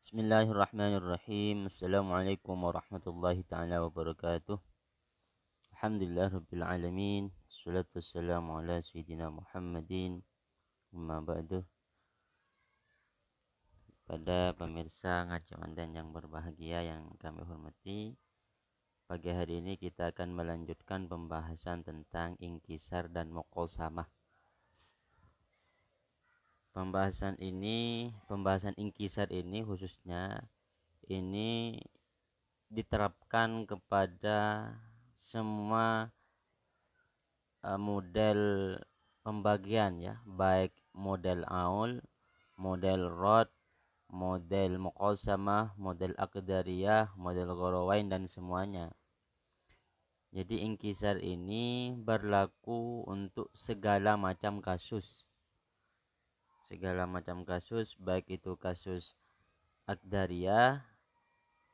Bismillahirrahmanirrahim. Assalamualaikum warahmatullahi ta'ala wabarakatuh. Alhamdulillah rabbil alamin. Assalatu wassalamu ala sayyidina Muhammadin. Amma ba'du. Pada pemirsa ngaji online yang berbahagia yang kami hormati, pagi hari ini kita akan melanjutkan pembahasan tentang inkisar dan muqasamah. Pembahasan inkisar ini khususnya ini diterapkan kepada semua model pembagian ya, baik model aul, model rod, model muqasamah, model aqdariyah, model gharawain dan semuanya. Jadi inkisar ini berlaku untuk segala macam kasus. Segala macam kasus, baik itu kasus aqdariyah,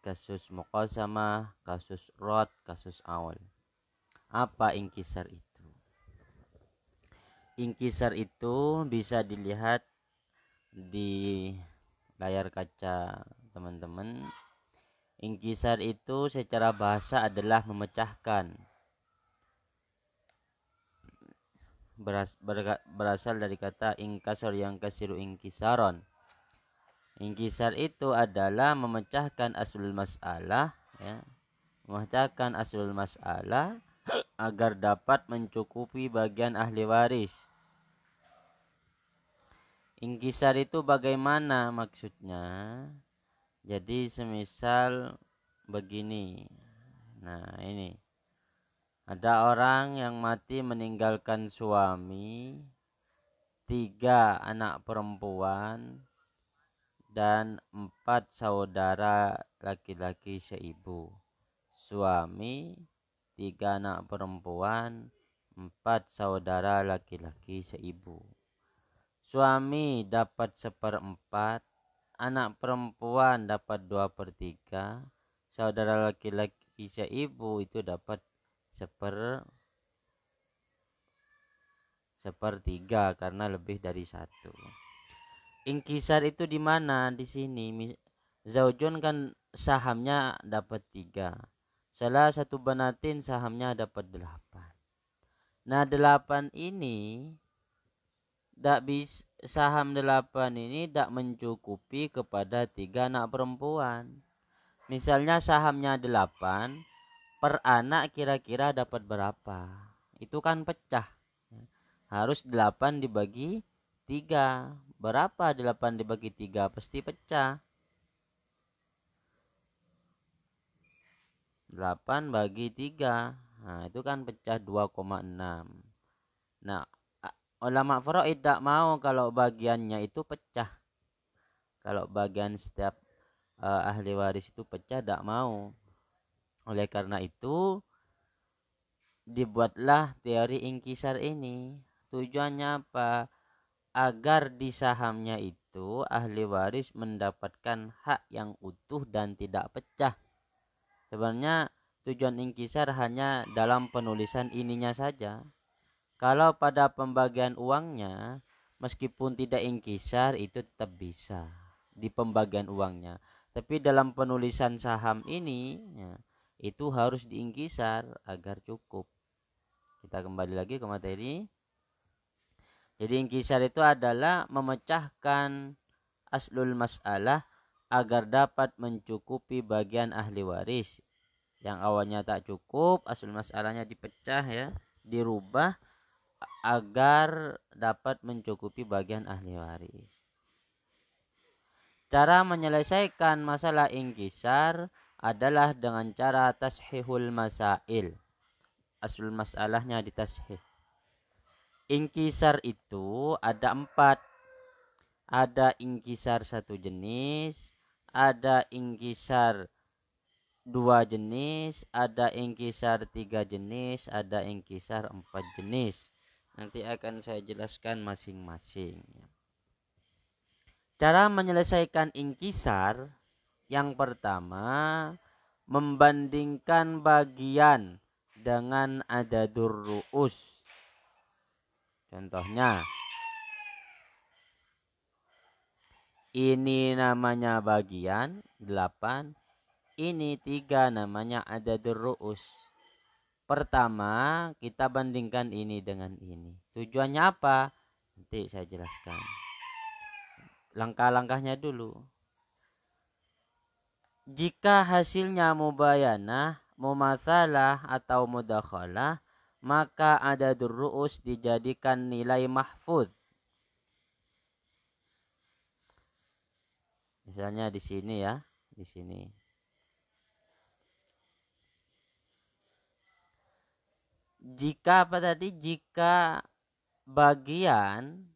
kasus muqasamah, kasus rod, kasus aul. Apa inkisar itu? Inkisar itu bisa dilihat di layar kaca teman-teman. Inkisar itu secara bahasa adalah memecahkan. Berasal dari kata inkasar yang kasiru inkisaron. Inkisar itu adalah memecahkan aslul mas'alah ya. Memecahkan aslul mas'alah agar dapat mencukupi bagian ahli waris. Inkisar itu bagaimana maksudnya? Jadi semisal begini. Nah, ini. Ada orang yang mati meninggalkan suami, 3 anak perempuan, dan 4 saudara laki-laki seibu. Suami, 3 anak perempuan, 4 saudara laki-laki seibu. Suami dapat 1/4, anak perempuan dapat 2/3, saudara laki-laki seibu itu dapat 1/3 karena lebih dari 1. Inkisar itu di mana? Di sini. Zaujun kan sahamnya dapat 3. Salah satu banatin sahamnya dapat 8. Nah, 8 ini saham 8 ini tidak mencukupi kepada 3 anak perempuan. Misalnya sahamnya 8, per anak kira-kira dapat berapa? Itu kan pecah. Harus 8 dibagi 3. Berapa 8 dibagi 3? Pasti pecah. 8 bagi 3. Nah, itu kan pecah 2,6. Nah, ulama faraid tidak mau kalau bagiannya itu pecah. Kalau bagian setiap ahli waris itu pecah tidak mau. Oleh karena itu dibuatlah teori inkisar ini. Tujuannya apa? Agar di sahamnya itu ahli waris mendapatkan hak yang utuh dan tidak pecah. Sebenarnya tujuan inkisar hanya dalam penulisan ininya saja. Kalau pada pembagian uangnya, meskipun tidak inkisar itu tetap bisa di pembagian uangnya. Tapi dalam penulisan saham ini ya, itu harus diinkisar agar cukup. Kita kembali lagi ke materi. Jadi inkisar itu adalah memecahkan aslul mas'alah agar dapat mencukupi bagian ahli waris. Yang awalnya tak cukup, aslul mas'alahnya dipecah ya, dirubah agar dapat mencukupi bagian ahli waris. Cara menyelesaikan masalah inkisar adalah dengan cara tashihul masail. Aslul masalahnya ditashih. Inkisar itu ada 4. Ada inkisar 1 jenis, ada inkisar 2 jenis, ada inkisar 3 jenis, ada inkisar 4 jenis. Nanti akan saya jelaskan masing-masing. Cara menyelesaikan inkisar yang pertama, membandingkan bagian dengan adadur ru'us. Contohnya, Ini namanya bagian 8. Ini 3 namanya adadur ru'us. Pertama kita bandingkan ini dengan ini. Tujuannya apa? Nanti saya jelaskan. Langkah-langkahnya dulu. Jika hasilnya mubayanah, mumasalah atau mudakhalah, maka adadur ru'us dijadikan nilai mahfuz. Misalnya di sini ya, di sini. Jika apa tadi? Jika bagian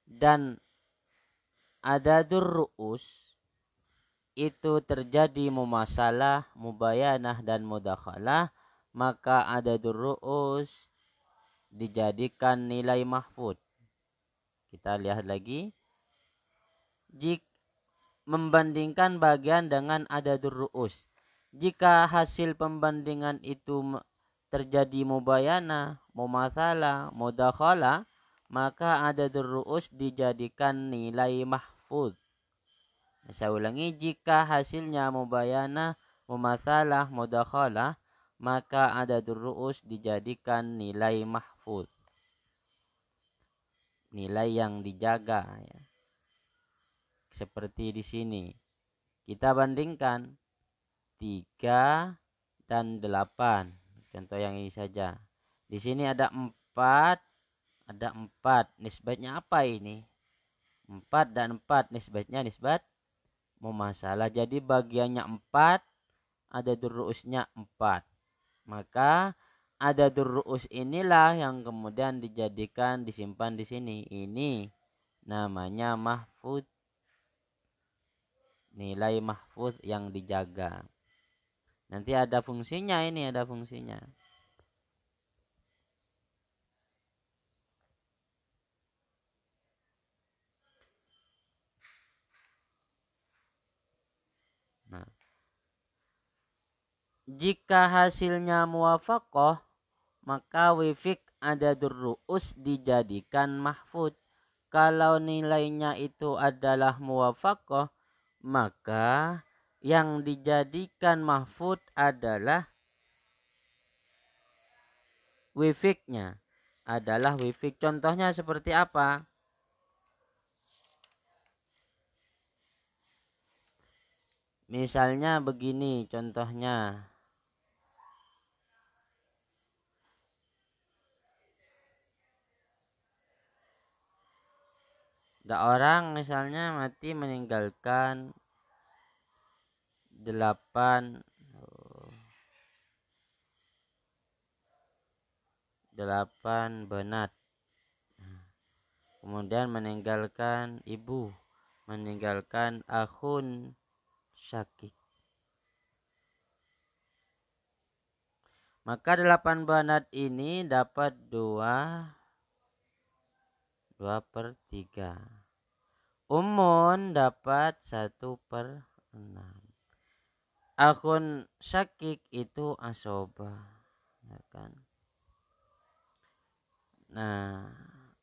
dan adadur ru'us itu terjadi mumasalah, mubayanah dan mudakhalah, maka adadur ru'us dijadikan nilai mahfuz. Kita lihat lagi. Jika membandingkan bagian dengan adadur ru'us, jika hasil pembandingan itu terjadi mubayana, mumatsalah, mudakhalah, maka adadur ru'us dijadikan nilai mahfuz. Saya ulangi, jika hasilnya mubayana, mumatsalah, mudakhalah, maka adadur ru'us dijadikan nilai mahfuz. Nilai yang dijaga ya. Seperti di sini. Kita bandingkan 3 dan 8. Contoh yang ini saja. Di sini ada 4, ada 4. Nisbatnya apa ini? 4 dan 4 nisbatnya nisbat mumasalah. Jadi bagiannya 4, adadur ru'usnya 4. Maka adadur ru'us inilah yang kemudian dijadikan disimpan di sini. Ini namanya mahfuz. Nilai mahfuz yang dijaga. Nanti ada fungsinya, ini ada fungsinya. Nah, jika hasilnya muwafaqah, maka wifik adadur ru'us dijadikan mahfuz. Kalau nilainya itu adalah muwafaqah, maka yang dijadikan mahfuz adalah wifiknya. Adalah wifik. Contohnya seperti apa? Misalnya begini contohnya. Ada orang misalnya mati meninggalkan 8 benat. Kemudian meninggalkan ibu, meninggalkan akhun syakik. Maka 8 benat ini dapat 2/3. Umun dapat 1/6. Akhun syakik itu asobah, ya kan? Nah,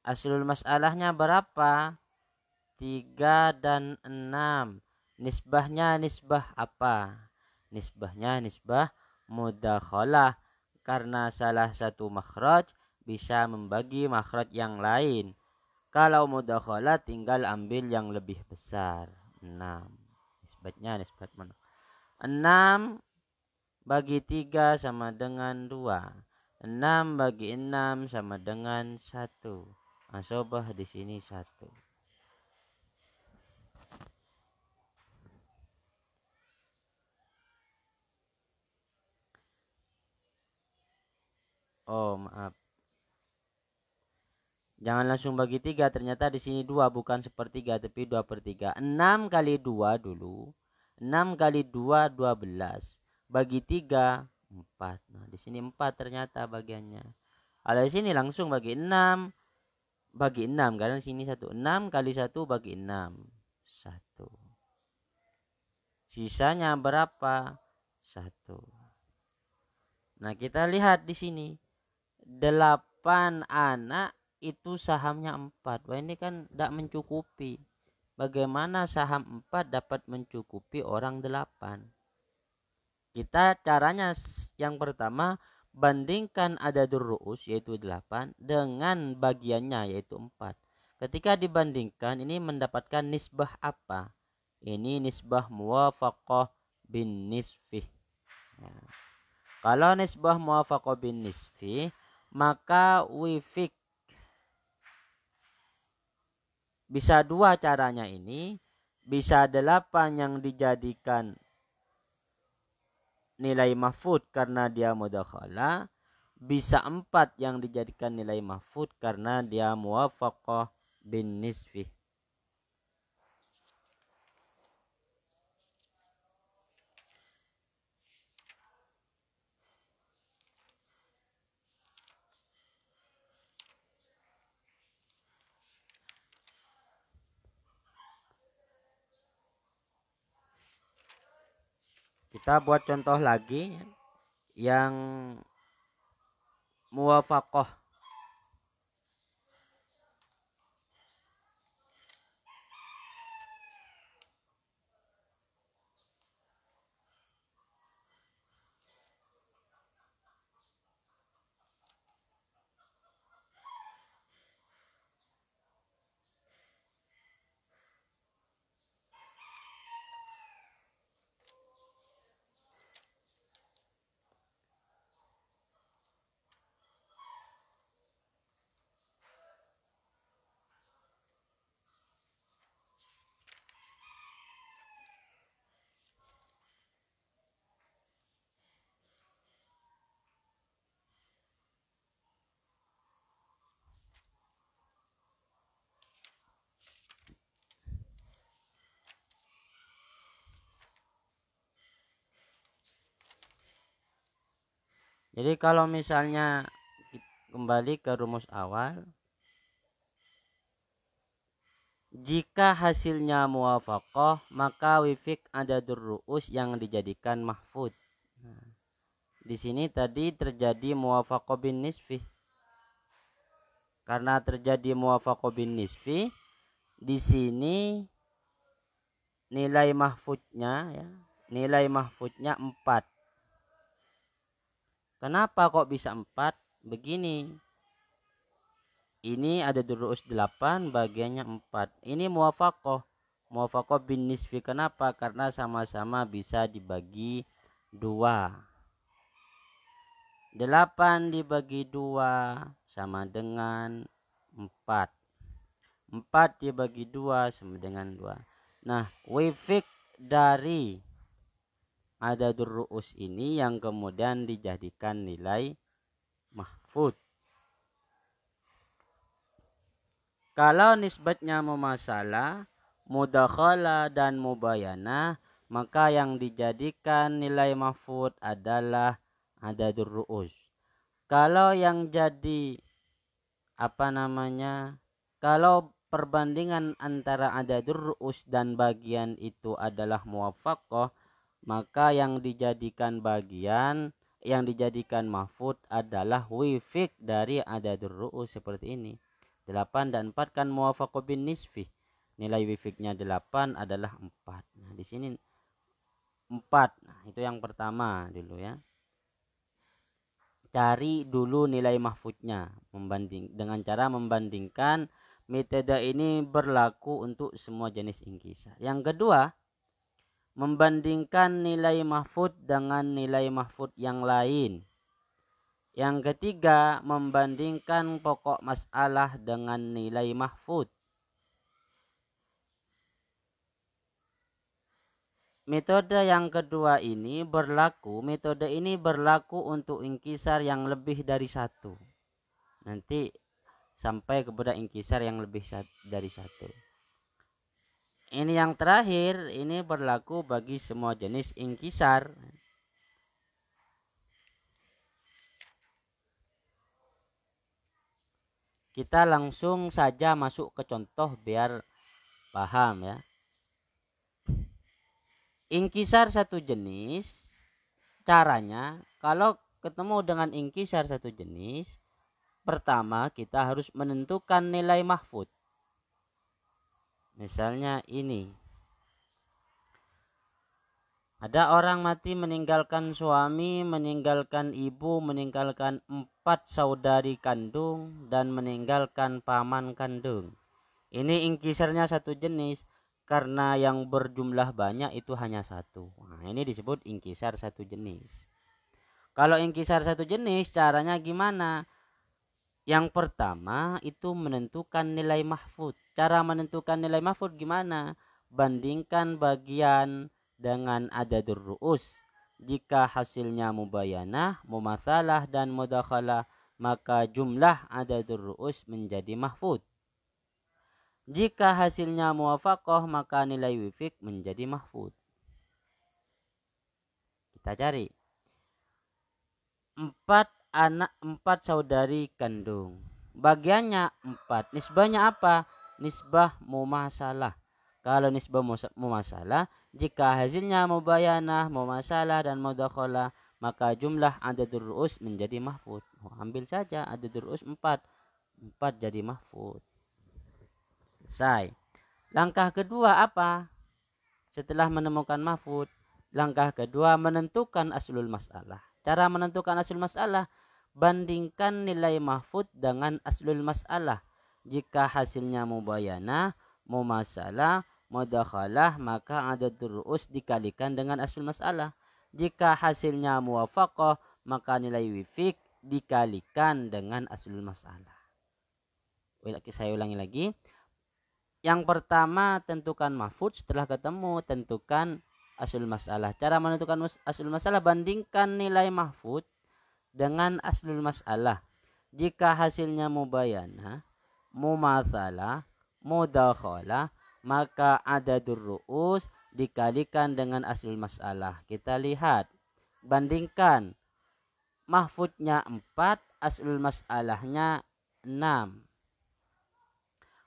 aslul masalahnya berapa? 3 dan 6. Nisbahnya nisbah apa? Nisbahnya nisbah mudakhalah. Karena salah satu makhraj bisa membagi makhraj yang lain. Kalau mudakhalah tinggal ambil yang lebih besar. 6. Nisbatnya nisbat mana? 6 bagi 3 sama dengan 2. 6 bagi 6 sama dengan 1. Asobah di sini 1. Oh, maaf. Jangan langsung bagi 3. Ternyata di sini 2 bukan 1/3 tapi 2/3. 6 kali 2 dulu. 6 kali 2 12. Bagi 3 4. Nah, di sini 4 ternyata bagiannya. Kalau di sini langsung bagi 6 karena di sini 1. 6 kali 1 bagi 6. 1. Sisanya berapa? 1. Nah, kita lihat di sini. 8 anak itu sahamnya 4. Wah, ini kan tidak mencukupi. bagaimana saham 4 dapat mencukupi orang 8? Kita caranya yang pertama, bandingkan adadur ru'us yaitu 8 dengan bagiannya yaitu 4. Ketika dibandingkan ini mendapatkan nisbah apa? Ini nisbah muwafaqah bin nisfih. Ya. Kalau nisbah muwafaqah bin nisfih, maka wifik bisa dua caranya ini. Bisa 8 yang dijadikan nilai mahfud karena dia mudakhalah. Bisa 4 yang dijadikan nilai mahfud karena dia muwafaqah bin nisfih. Kita buat contoh lagi yang muwafaqah. Jadi kalau misalnya kembali ke rumus awal, jika hasilnya muwafaqah maka wifik adadur ru'us yang dijadikan mahfud. Nah, di sini tadi terjadi muwafaqah bin nisfi. Karena terjadi muwafaqah bin nisfi, di sini nilai mahfudnya 4. Kenapa kok bisa 4? Begini. Ini ada durus 8, bagiannya 4. Ini muwafaqah. Muwafaqah bin nisfi. Kenapa? Karena sama-sama bisa dibagi 2. 8 dibagi 2 sama dengan 4. 4 dibagi 2 sama dengan 2. Nah, wifik dari adadur ru'us ini yang kemudian dijadikan nilai mahfud. Kalau nisbatnya mumasalah, mudakhalah dan mubayanah, maka yang dijadikan nilai mahfud adalah adadur ru'us. Kalau yang jadi kalau perbandingan antara adadur ru'us dan bagian itu adalah muwafaqah, maka yang dijadikan mahfud adalah wifik dari adadur ru'us seperti ini. 8 dan 4 kan muwafaqah bin nisfi. Nilai wifiknya 8 adalah 4. Nah, di sini 4. Nah, itu yang pertama dulu ya. Cari dulu nilai mahfudnya dengan cara membandingkan. Metode ini berlaku untuk semua jenis inkisar. Yang kedua, membandingkan nilai mahfud dengan nilai mahfud yang lain. Yang ketiga, membandingkan pokok masalah dengan nilai mahfud. Metode yang kedua ini metode ini berlaku untuk inkisar yang lebih dari 1. Nanti sampai kepada inkisar yang lebih dari 1. Ini yang terakhir, ini berlaku bagi semua jenis inkisar. Kita langsung saja masuk ke contoh biar paham ya. Inkisar satu jenis, caranya kalau ketemu dengan inkisar satu jenis, pertama kita harus menentukan nilai mahfud. Misalnya ini. Ada orang mati meninggalkan suami, meninggalkan ibu, meninggalkan 4 saudari kandung, dan meninggalkan paman kandung. Ini ingkisarnya satu jenis, karena yang berjumlah banyak itu hanya satu. Nah, ini disebut ingkisar satu jenis. Kalau ingkisar satu jenis caranya gimana? Yang pertama itu menentukan nilai mahfud. Cara menentukan nilai mahfud gimana? Bandingkan bagian dengan adadur ru'us. Jika hasilnya mubayanah, mumatsalah, dan mudakhalah, maka jumlah adadur ru'us menjadi mahfud. Jika hasilnya muwafaqah, maka nilai wifik menjadi mahfud. Kita cari. 4 saudari kandung. Bagiannya 4. Nisbahnya apa? Nisbah mumasalah. Kalau nisbah mumasalah, jika hasilnya mubayanah, mumasalah, dan mudakhalah, maka jumlah adadur ru'us menjadi mahfud. Ambil saja adadur ru'us 4. 4 jadi mahfud. Selesai. Langkah kedua apa? Setelah menemukan mahfud, langkah kedua menentukan aslul masalah. Cara menentukan aslul masalah, bandingkan nilai mahfud dengan aslul masalah. Jika hasilnya mubayanah, mumasalah, mudakhalah, maka adadur ru'us dikalikan dengan aslul masalah. Jika hasilnya muwafaqah, maka nilai wifik dikalikan dengan aslul masalah. Saya ulangi lagi. Yang pertama tentukan mahfud, setelah ketemu tentukan aslul masalah. Cara menentukan aslul masalah, bandingkan nilai mahfud dengan aslul masalah. Jika hasilnya mubayanah, mumatsalah, mudakhalah, maka adadur ru'us dikalikan dengan aslul masalah. Kita lihat, bandingkan mahfudnya 4, aslul masalahnya 6.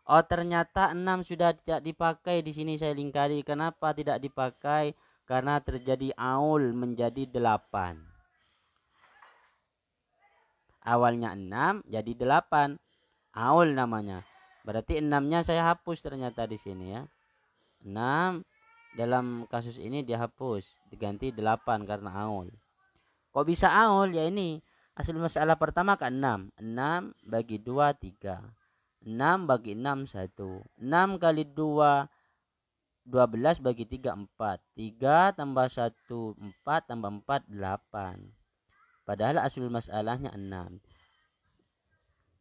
Oh, ternyata 6 sudah tidak dipakai. Di sini saya lingkari. Kenapa tidak dipakai? Karena terjadi aul menjadi 8. Awalnya 6 jadi 8. Aul namanya. Berarti 6-nya saya hapus ternyata di sini ya. 6 dalam kasus ini dihapus, diganti 8 karena aul. Kok bisa aul? Ya ini asal masalah pertama kan 6. 6 bagi 2 3. 6 bagi 6 1. 6 kali 2 12 bagi 3 4. 3 tambah 1 4 tambah 4 8. Padahal asul masalahnya 6.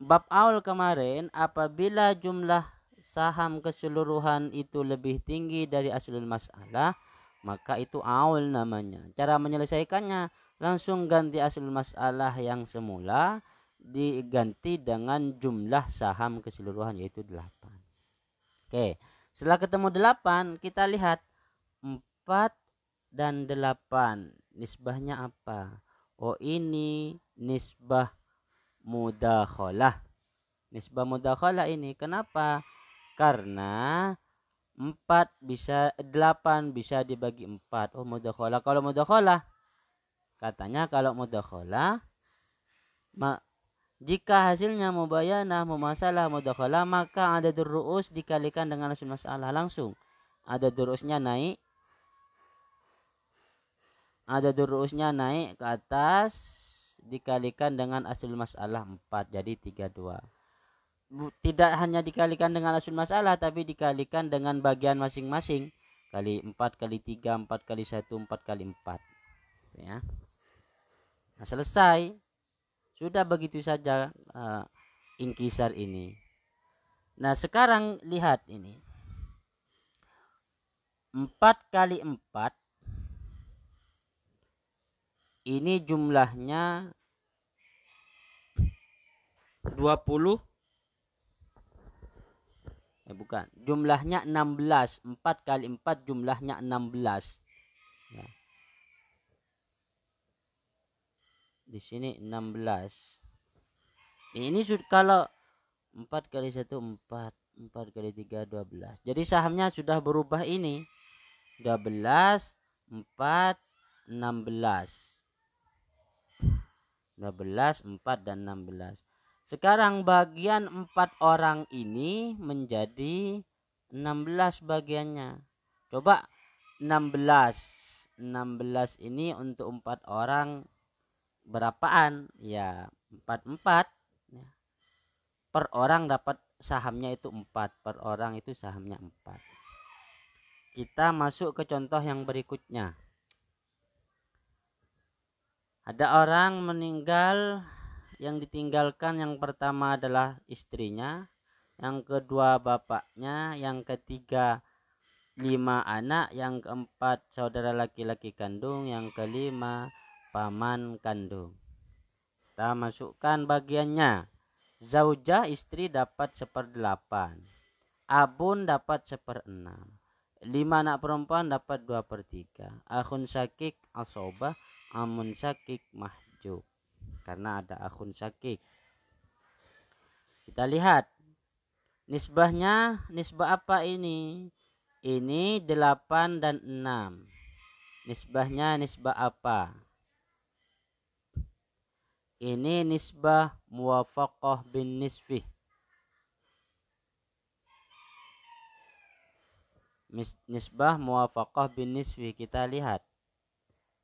Bab awal kemarin, apabila jumlah saham keseluruhan itu lebih tinggi dari aslul masalah, maka itu awal namanya. Cara menyelesaikannya, langsung ganti aslul masalah yang semula diganti dengan jumlah saham keseluruhan yaitu 8. Oke, setelah ketemu 8, kita lihat 4 dan 8 nisbahnya apa? Oh, ini nisbah mudakhalah. Nisbah mudakhalah ini kenapa? Karena 8 bisa dibagi 4. Oh, mudakhalah. Kalau mudakhalah, katanya kalau mudakhalah, jika hasilnya mubayanah, mumasalah, mudakhalah, maka adadur ru'us dikalikan dengan asul masalah langsung. Adadur ru'usnya naik. Adadur ru'usnya naik ke atas dikalikan dengan asul masalah 4 jadi 32. Tidak hanya dikalikan dengan asul masalah tapi dikalikan dengan bagian masing-masing. Kali 4 kali 3, 4 kali 1, 4 kali 4. Ya. Nah, selesai. Sudah begitu saja inkisar ini. Nah, sekarang lihat ini. 4 kali 4 ini jumlahnya 20. Bukan. Jumlahnya 16. 4 kali 4 jumlahnya 16. Ya. Di sini 16. Ini sudah kalau 4 kali 1 4, 4 kali 3 12. Jadi sahamnya sudah berubah ini. 12 4 16. 12 4 dan 16. Sekarang bagian 4 orang ini menjadi 16 bagiannya. Coba 16 ini untuk 4 orang berapaan? Ya 4 ya. Per orang dapat sahamnya itu 4. Per orang itu sahamnya 4. Kita masuk ke contoh yang berikutnya. Ada orang meninggal, yang ditinggalkan yang pertama adalah istrinya, yang kedua bapaknya, yang ketiga 5 anak, yang keempat saudara laki-laki kandung, yang kelima paman kandung. Kita masukkan bagiannya. Zaujah istri dapat 1/8. Abun dapat 1/6. 5 anak perempuan dapat 2/3. Akhun syakik asobah, amun syakik mahjub. Karena ada akhun syakik. Kita lihat nisbahnya. Nisbah apa ini? Ini 8 dan 6. Nisbahnya nisbah apa? Ini nisbah muwafaqah bin nisfih. Nisbah muwafaqah bin nisfih. Kita lihat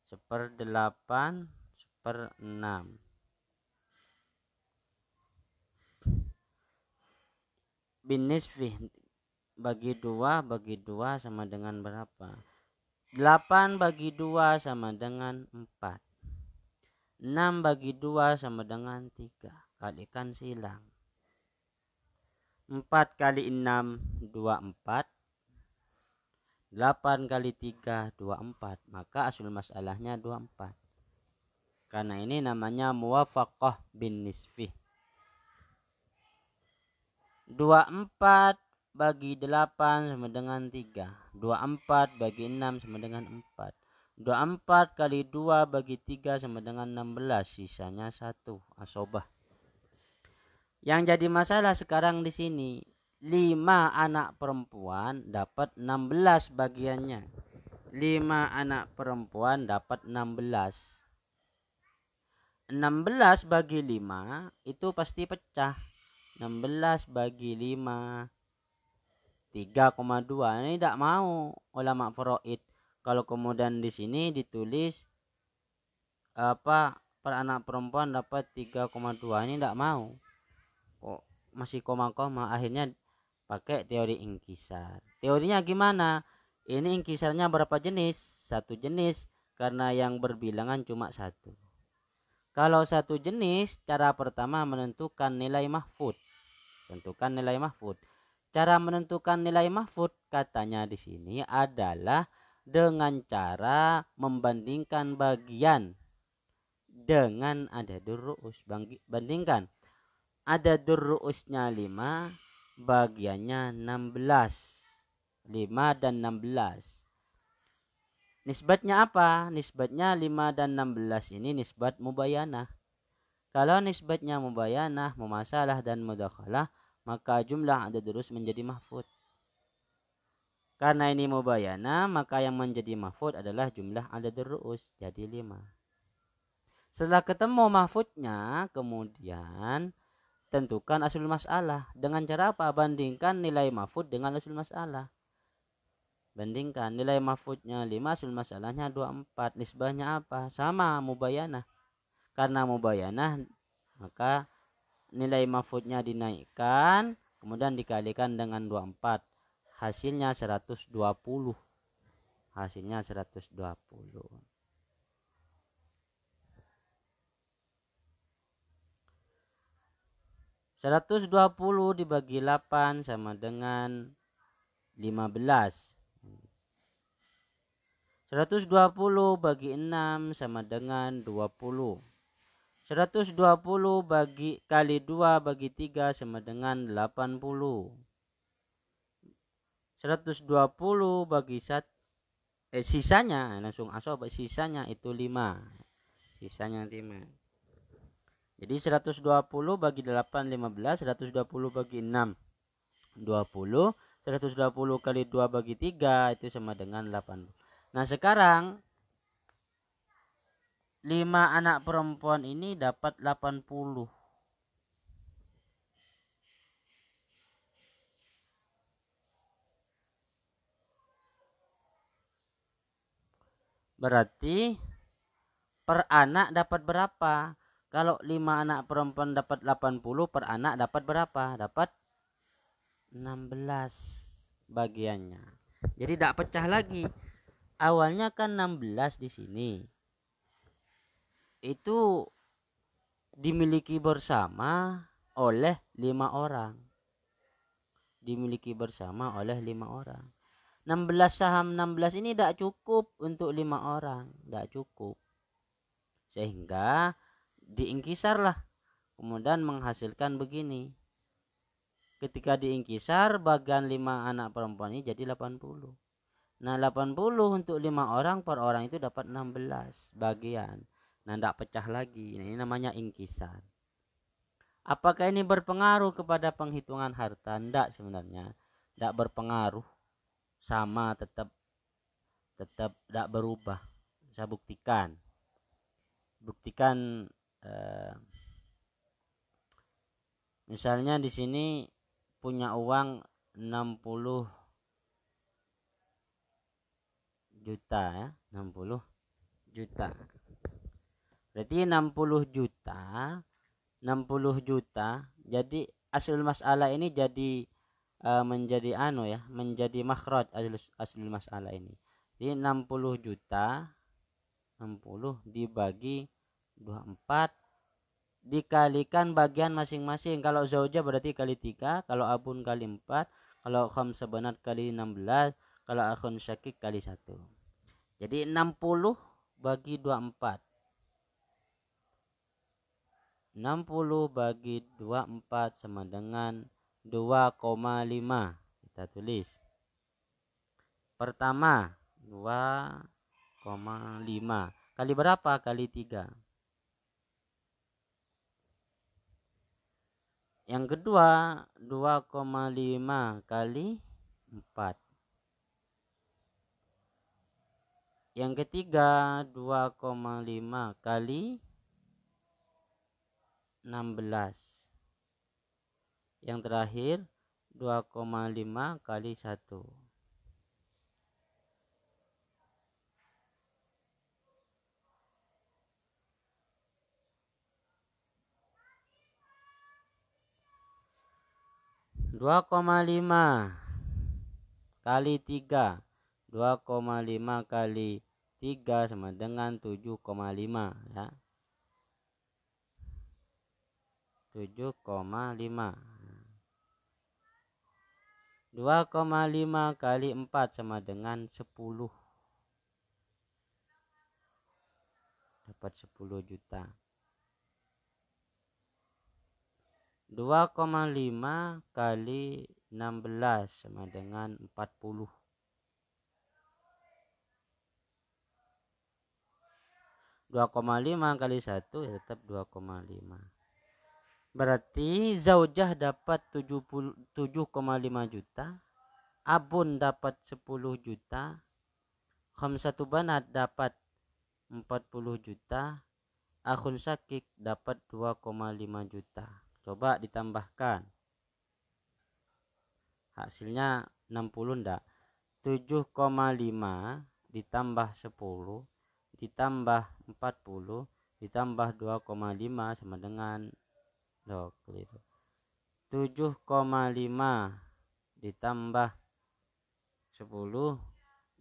1/8, 1/6. Bin nisfih bagi 2 sama dengan berapa? 8 bagi 2 sama dengan 4. 6 bagi 2 sama dengan 3. Kalikan silang. 4 kali 6 24. 8 kali 3 24. Maka asul masalahnya 24. Karena ini namanya muwafaqah bin nisfih. 24 bagi 8 sama dengan 3. 24 bagi 6 sama dengan 4. 24 kali 2 bagi 3 sama dengan 16. Sisanya 1. Asobah. Yang jadi masalah sekarang di sini, 5 anak perempuan dapat 16 bagiannya. 5 anak perempuan dapat 16. 16 bagi 5 itu pasti pecah. 16 bagi 5 3,2. Ini tidak mau ulama faraid. Kalau kemudian di sini ditulis per anak perempuan dapat 3,2, ini tidak mau. Kok masih koma-koma? Akhirnya pakai teori ingkisar. Teorinya gimana? Ini ingkisarnya berapa jenis? 1 jenis, karena yang berbilangan cuma 1. Kalau 1 jenis, cara pertama menentukan nilai mahfud. Tentukan nilai mahfud. Cara menentukan nilai mahfud katanya di sini adalah dengan cara membandingkan bagian dengan adadur ru'us. Bandingkan adadur ru'usnya 5, bagiannya 16. 5 dan 16. Nisbatnya apa? Nisbatnya 5 dan 16 ini nisbat mubayanah. Kalau nisbatnya mubayanah, mumasalah dan mudakhalah, maka jumlah adadur ru'us menjadi mahfud. Karena ini mubayanah, maka yang menjadi mahfud adalah jumlah adadur ru'us, jadi 5. Setelah ketemu mahfudnya, kemudian tentukan asul masalah. Dengan cara apa? Bandingkan nilai mahfud dengan asul masalah. Bandingkan nilai mahfudnya 5, asul masalahnya 24. Nisbahnya apa? Sama, mubayanah. Karena mubayanah, maka nilai mahfudnya dinaikkan, kemudian dikalikan dengan 24. Hasilnya 120. Hasilnya 120. 120 dibagi 8 sama dengan 15. 120 bagi 6 sama dengan 20. 120 bagi kali 2 bagi 3 sama dengan 80. 120 bagi sisanya langsung asob, sisanya itu 5. Sisanya 5. Jadi 120 bagi 8 15, 120 bagi 6 20, 120 kali 2 bagi 3 itu sama dengan 80. Nah, sekarang 5 anak perempuan ini dapat 80. Berarti per anak dapat berapa? Kalau 5 anak perempuan dapat 80, per anak dapat berapa? Dapat 16 bagiannya. Jadi tidak pecah lagi. Awalnya kan 16 di sini. Itu dimiliki bersama oleh 5 orang. Dimiliki bersama oleh 5 orang. 16 saham 16 ini tidak cukup untuk 5 orang. Tidak cukup. Sehingga diingkisarlah. Kemudian menghasilkan begini. Ketika diingkisar, bagian 5 anak perempuan ini jadi 80. Nah 80 untuk 5 orang, per orang itu dapat 16 bagian. Nah tidak pecah lagi. Nah, ini namanya ingkisar. Apakah ini berpengaruh kepada penghitungan harta? Tidak sebenarnya. Tidak berpengaruh. Sama, tetap tidak berubah. Saya buktikan. Misalnya di sini punya uang 60 juta ya, 60 juta. Berarti 60 juta, 60 juta. Jadi aslul masalah ini jadi menjadi menjadi makhraj aslul masalah ini. Jadi 60 juta, 60 dibagi 24 dikalikan bagian masing-masing. Kalau zaujah berarti kali 3, kalau abun kali 4, kalau khamsah banat kali 16, kalau akhun syakik kali 1. Jadi 60 bagi 24. 60 bagi 24 sama dengan 2,5. Kita tulis. Pertama 2,5 kali berapa? Kali 3. Yang kedua 2,5 kali 4. Yang ketiga 2,5 kali 16. Yang terakhir 2,5 kali 1. Dua koma lima kali 3. 2,5 kali 3 sama dengan 7,5 ya. 7,5. 2,5 kali 4 sama dengan 10. Dapat 10 juta. 2,5 kali 16 sama dengan 40. 2,5 kali 1 ya tetap 2,5. Berarti zaujah dapat 7,5 juta, abun dapat 10 juta, khamsatu banat dapat 40 juta, akhun syakik dapat 2,5 juta. Coba ditambahkan. Hasilnya 60 enggak? 7,5 ditambah 10 ditambah 40 ditambah 2,5 sama dengan 7,5 ditambah 10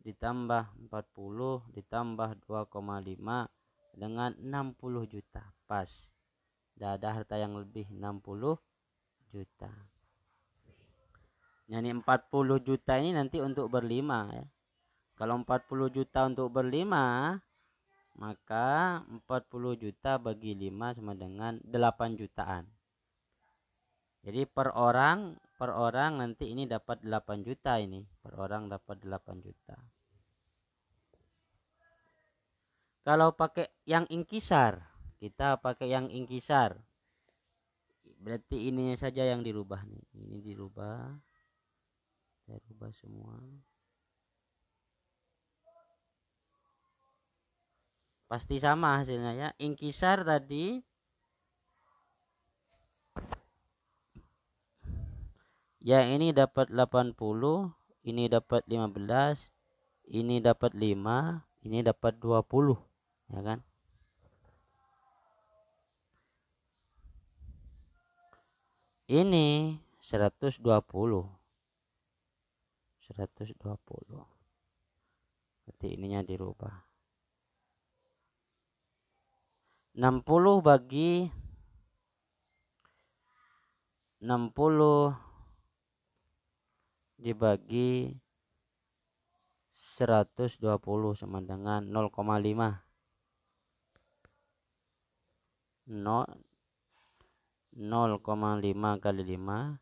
ditambah 40 ditambah 2,5 dengan 60 juta. Pas. Tidak ada harta yang lebih 60 juta. Yani 40 juta ini nanti untuk berlima ya. Kalau 40 juta untuk berlima, maka 40 juta bagi 5 sama dengan 8 jutaan. Jadi per orang nanti ini dapat 8 juta ini. Per orang dapat 8 juta. Kalau pakai yang ingkisar, kita pakai yang ingkisar. Berarti ini saja yang dirubah nih. Ini dirubah. Saya rubah semua. Pasti sama hasilnya ya. Ingkisar tadi ya ini dapat 80, ini dapat 15, ini dapat 5, ini dapat 20, ya kan? Ini 120. Berarti ininya dirubah. 60 bagi 60 dibagi 120 sama dengan 0,5. 0,5 kali 5,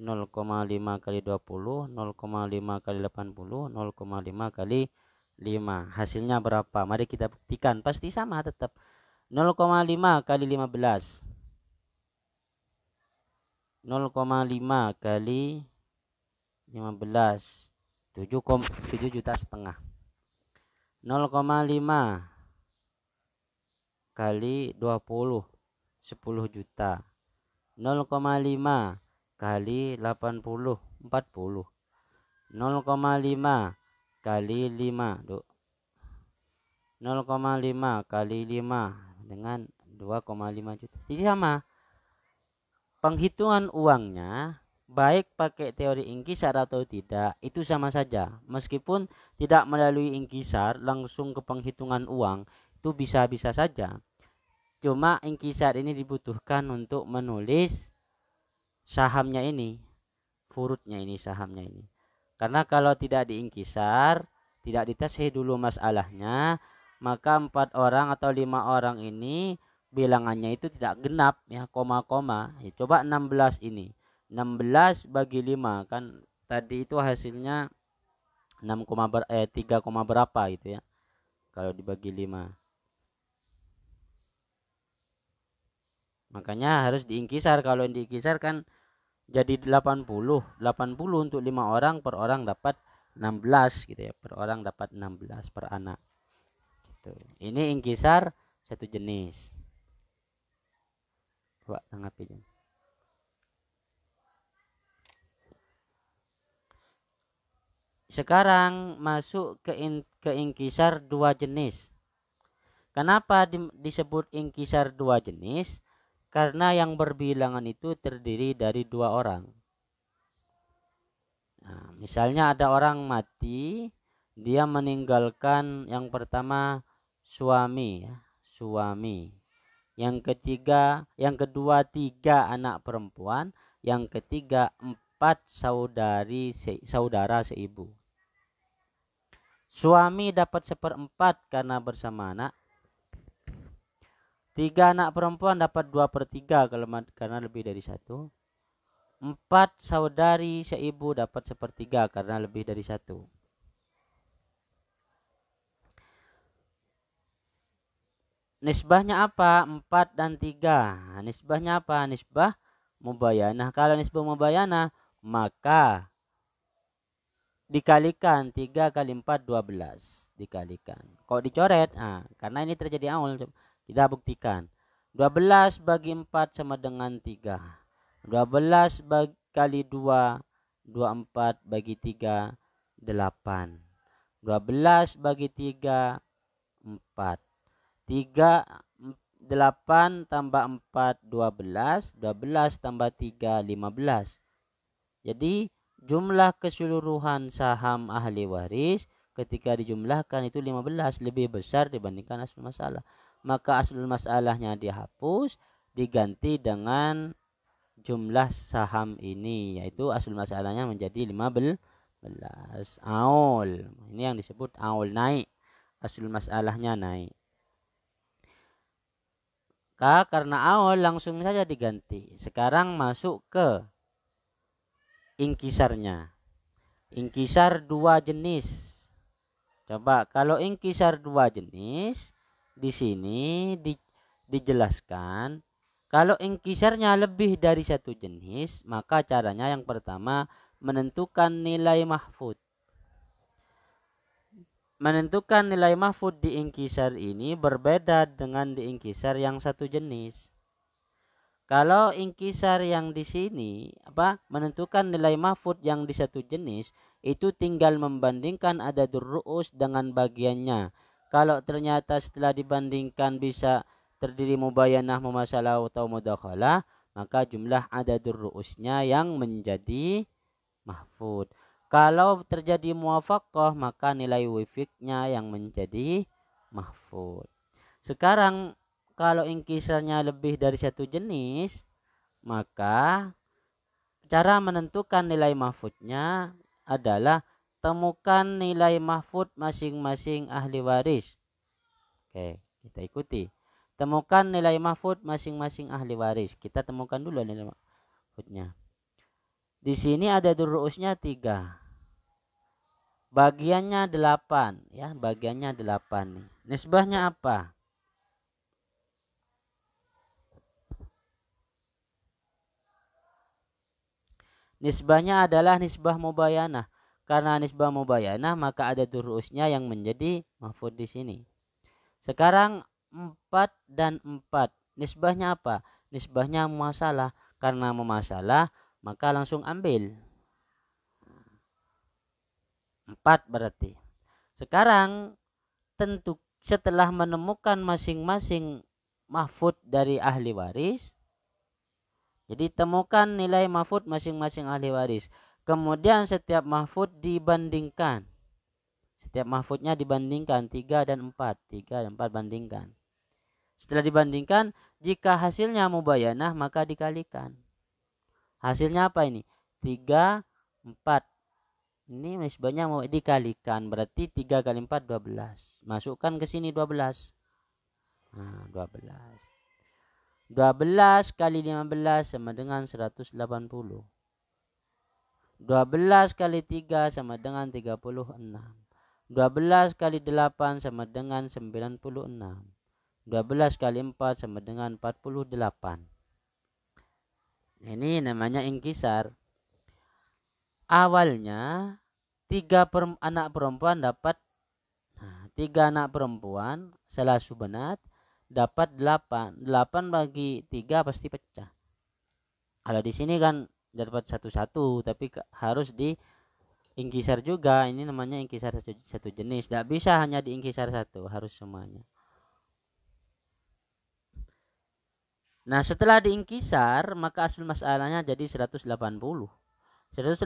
0,5 kali 20, 0,5 kali 80, 0,5 kali 5. Hasilnya berapa? Mari kita buktikan. Pasti sama tetap. 0,5 kali 15. 0,5 kali 15. 7 juta setengah. 0,5 kali 20, 10 juta. 0,5 kali 80, 40. 0,5 kali 5, 0,5 kali 5 dengan 2,5 juta. Jadi sama. Penghitungan uangnya baik pakai teori ingkisar atau tidak itu sama saja. Meskipun tidak melalui ingkisar langsung ke penghitungan uang itu bisa-bisa saja. Cuma ingkisar ini dibutuhkan untuk menulis sahamnya ini, furutnya ini, sahamnya ini. Karena kalau tidak diingkisar, tidak dites dulu masalahnya, maka 4 orang atau 5 orang ini bilangannya itu tidak genap ya, koma-koma. Ya, coba 16 ini. 16 bagi 5 kan tadi itu hasilnya 3, berapa gitu ya. Kalau dibagi 5. Makanya harus diingkisar. Kalau diingkisar kan jadi 80. 80 untuk 5 orang, per orang dapat 16 gitu ya. Per orang dapat 16 per anak. Gitu. Ini ingkisar satu jenis. Coba tanggapi. Sekarang masuk ke ingkisar dua jenis. Kenapa disebut ingkisar dua jenis? Karena yang berbilangan itu terdiri dari 2 orang. Nah, misalnya ada orang mati, dia meninggalkan yang pertama suami ya, suami. Yang kedua 3 anak perempuan, yang ketiga 4 saudara seibu. Suami dapat 1/4 karena bersama anak. 3 anak perempuan dapat 2/3 karena lebih dari 1. 4 saudari seibu dapat 1/3 karena lebih dari 1. Nisbahnya apa? 4 dan 3. Nisbahnya apa? Nisbah mubayanah. Kalau nisbah mubayanah maka dikalikan 3 kali 4 12. Dikalikan. Kok dicoret? Karena ini terjadi aul. Kita buktikan. 12 bagi 4 sama dengan 3. 12 kali 2, 24 bagi 3, 8. 12 bagi 3, 4. 3, 8 tambah 4, 12. 12 tambah 3, 15. Jadi jumlah keseluruhan saham ahli waris ketika dijumlahkan itu 15, lebih besar dibandingkan aslul masalah. Maka aslul masalahnya dihapus, diganti dengan jumlah saham ini, yaitu aslul masalahnya menjadi 15. Aul. Ini yang disebut aul naik. Aslul masalahnya naik. Karena aul langsung saja diganti. Sekarang masuk ke ingkisarnya. Ingkisar 2 jenis. Coba kalau ingkisar 2 jenis di sini dijelaskan. Kalau ingkisarnya lebih dari 1 jenis, maka caranya yang pertama menentukan nilai mahfud. Menentukan nilai mahfud di ingkisar ini berbeda dengan di ingkisar yang 1 jenis. Kalau ingkisar yang di sini menentukan nilai mahfud yang di 1 jenis itu tinggal membandingkan adadur ru'us dengan bagiannya. Kalau ternyata setelah dibandingkan bisa terdiri mubayanah, mumasalah atau mudakhalah, maka jumlah adadur ru'usnya yang menjadi mahfud. Kalau terjadi muwafaqah, maka nilai wifiknya yang menjadi mahfud. Sekarang kalau inkisarnya lebih dari satu jenis, maka cara menentukan nilai mahfudnya adalah temukan nilai mahfud masing-masing ahli waris. Oke, kita ikuti. Temukan nilai mahfud masing-masing ahli waris. Kita temukan dulu nilai mahfudnya. Di sini ada ru'usnya 3. Bagiannya 8, ya, bagiannya 8 nih. Nisbahnya apa? Nisbahnya adalah nisbah mubayanah. Karena nisbah mubayanah maka ada ru'usnya yang menjadi mahfud di sini. Sekarang 4 dan 4. Nisbahnya apa? Nisbahnya mumasalah. Karena mumasalah maka langsung ambil 4 berarti. Sekarang tentu setelah menemukan masing-masing mahfud dari ahli waris, jadi temukan nilai mahfud masing-masing ahli waris. Kemudian setiap mahfud dibandingkan. Setiap mahfudnya dibandingkan 3 dan 4. 3 dan 4 bandingkan. Setelah dibandingkan, jika hasilnya mubayanah maka dikalikan. Hasilnya apa ini? 3, 4. Ini nisbahnya mau dikalikan. Berarti 3 kali 4, 12. Masukkan ke sini 12. Nah, 12. 12 kali 15 sama dengan 180. 12 kali 3 sama dengan 36. 12 kali 8 sama dengan 96. 12 kali 4 sama dengan 48. Ini namanya inkisar. Awalnya 3 anak perempuan dapat 3 anak perempuan salah subenat dapat 8. 8 bagi 3 pasti pecah. Kalau di sini kan dapat satu-satu, tapi harus di inkisar juga. Ini namanya inkisar satu jenis. Tidak bisa hanya di inkisar satu, harus semuanya. Nah, setelah diinkisar maka asal masalahnya jadi 180. 180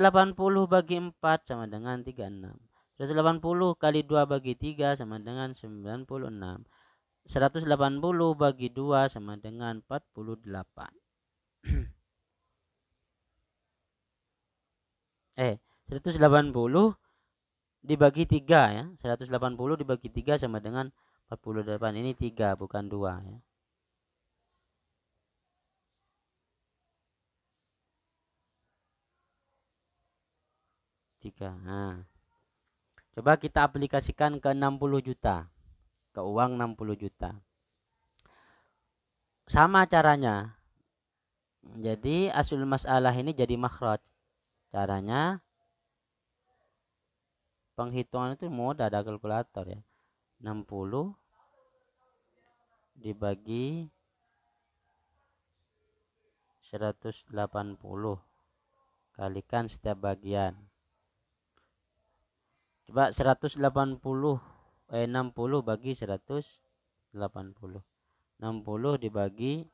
bagi 4 sama dengan 36. 180 kali 2 bagi 3 sama dengan 96. 180 bagi 2 sama dengan 48. 180 dibagi 3 ya. 180 dibagi 3 sama dengan 48. Ini 3 bukan 2 ya. Nah, coba kita aplikasikan ke 60 juta. Ke uang 60 juta. Sama caranya. Jadi asul masalah ini jadi makhraj. Caranya penghitungan itu mudah, ada kalkulator ya. 60 dibagi 180 kalikan setiap bagian. Coba 60 bagi 180. 60 dibagi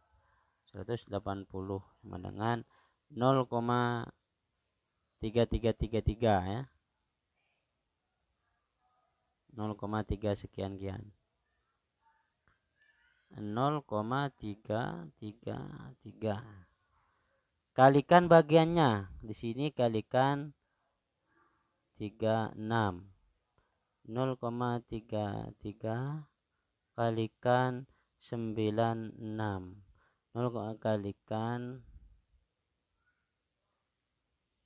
180 sama dengan 0,3333 ya. 0,3 sekian-kian. 0,333. Kalikan bagiannya. Di sini kalikan 36. 0,33 kalikan 96. 0 kalikan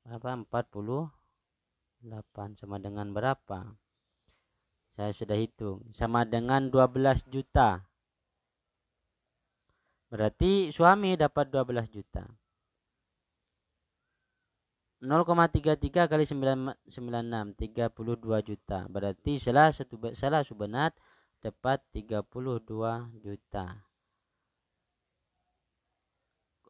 berapa? 48 sama dengan berapa? Saya sudah hitung. Sama dengan 12 juta. Berarti suami dapat 12 juta. 0,33 kali 96 32 juta. Berarti salah subenat dapat 32 juta.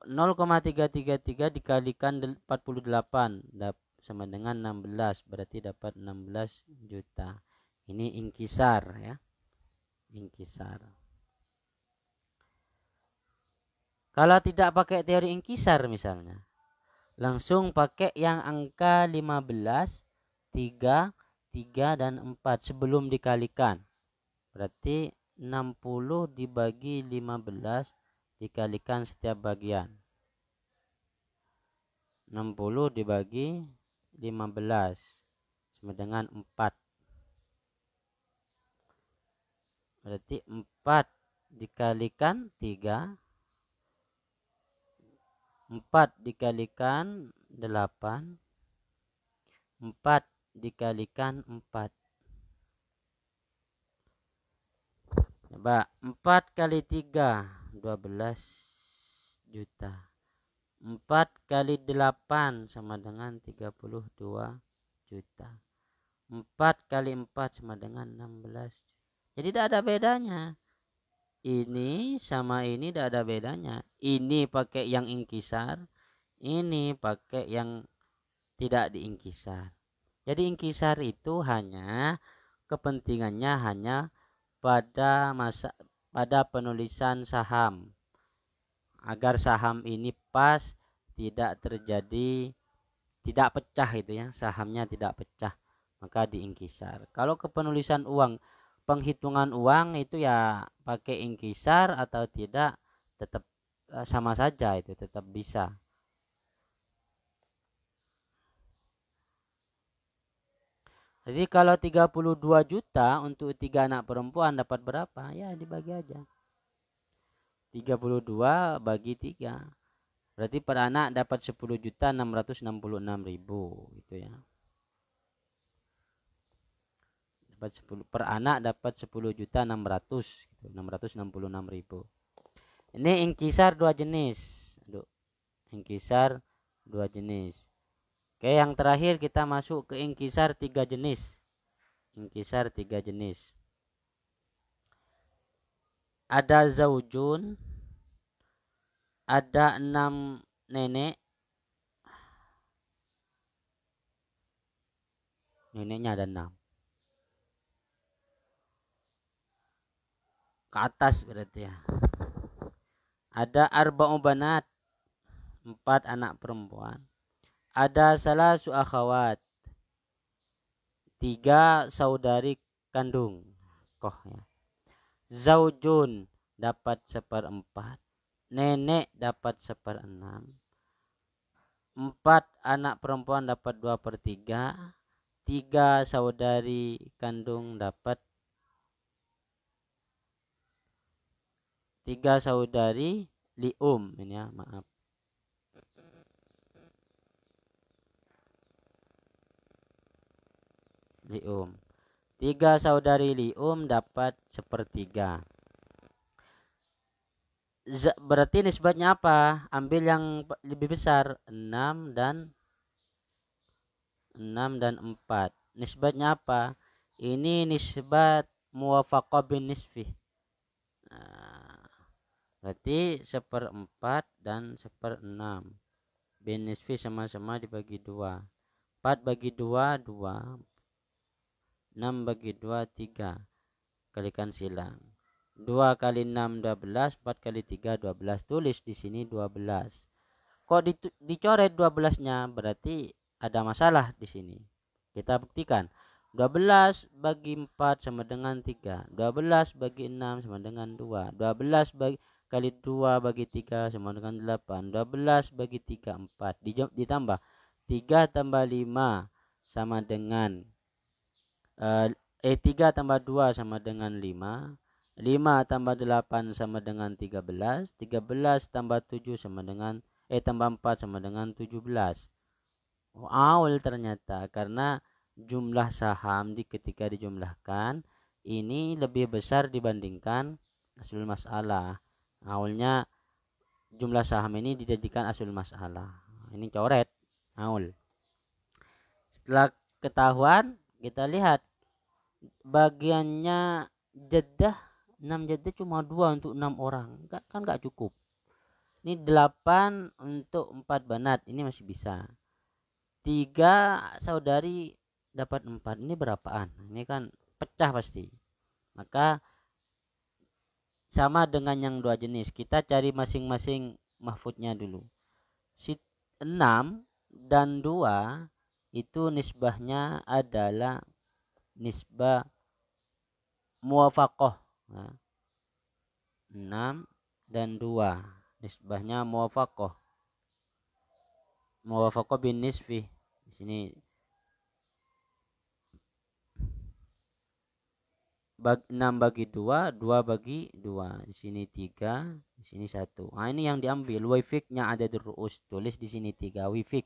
0,333 dikalikan 48 sama dengan 16. Berarti dapat 16 juta. Ini inkisar ya. Inkisar. Kalau tidak pakai teori inkisar misalnya, langsung pakai yang angka 15, 3, 3 dan 4 sebelum dikalikan. Berarti 60 dibagi 15 dikalikan setiap bagian. 60 dibagi 15 sama dengan 4. Berarti 4 dikalikan 3, 4 dikalikan 8, 4 dikalikan 4. Coba 4 kali 3 12 juta. 4 kali 8 sama dengan 32 juta. 4 kali 4 sama dengan 16. Jadi tidak ada bedanya. Ini sama ini tidak ada bedanya. Ini pakai yang inkisar, ini pakai yang tidak diinkisar. Jadi inkisar itu hanya kepentingannya hanya pada penulisan saham, agar saham ini pas, tidak terjadi, tidak pecah itu ya, sahamnya tidak pecah, maka diinkisar. Kalau kepenulisan uang, penghitungan uang itu ya pakai inkisar atau tidak tetap sama saja, itu tetap bisa. Jadi kalau 32 juta untuk 3 anak perempuan dapat berapa? Ya dibagi aja. 32 bagi 3. Berarti per anak dapat 10.666.000 gitu ya. Dapat 10 per anak dapat 10.600 gitu, 666.000. Ini inkisar 2 jenis. Inkisar 2 jenis. Oke, yang terakhir kita masuk ke inkisar 3 jenis. Inkisar 3 jenis. Ada zaujun, ada 6 nenek. Neneknya ada 6. Ke atas berarti ya. Ada arba'u banat, 4 anak perempuan. Ada salasu akhawat, 3 saudari kandung. Koh ya. Zaujun dapat 1/4, nenek dapat 1/6, 4 anak perempuan dapat 2/3, 3 saudari kandung dapat 3 saudari lium ini ya, maaf. Lium. 3 saudari lium dapat 1/3. Berarti nisbatnya apa? Ambil yang lebih besar, 6 dan 4. Nisbatnya apa? Ini nisbat muwafaqah bin nisfi. Nah, berarti 1/4 dan 1/6. Bin nisfi sama-sama dibagi 2. 4 bagi 2 2. 6 bagi 2 3. Kalikan silang. 2 kali 6 12, 4 kali 3 12. Tulis di sini 12. Kok dicoret 12-nya? Berarti ada masalah di sini. Kita buktikan. 12 bagi 4 sama dengan 3. 12 bagi 6 sama dengan 2. 12 kali 2 bagi 3 sama dengan 8. 12 bagi 3 4. Ditambah 3 tambah 5 sama dengan 3 tambah 2 sama dengan 5. 5 tambah 8 sama dengan 13. 13 tambah 7 sama dengan tambah 4 sama dengan 17. Aul ternyata, karena jumlah saham ketika dijumlahkan ini lebih besar dibandingkan asul masalah. Aulnya jumlah saham ini dijadikan asul masalah. Ini coret aul. Setelah ketahuan, kita lihat bagiannya jaddah, 6 jaddah cuma 2 untuk 6 orang. Kan gak cukup. Ini 8 untuk 4 banat, ini masih bisa. 3 saudari dapat 4, ini berapaan? Ini kan pecah pasti. Maka sama dengan yang dua jenis. Kita cari masing-masing mahfudnya dulu. 6 dan 2 itu nisbahnya adalah nisbah muwafaqah. Nah, 6 dan 2 nisbahnya muwafaqah. Muwafaqah bin nisfi. Di sini 6 bagi 2, 2 bagi 2. Di sini 3, di sini 1. Nah, ini yang diambil. Wifiknya ada di ru'us. Tulis di sini 3 wifik.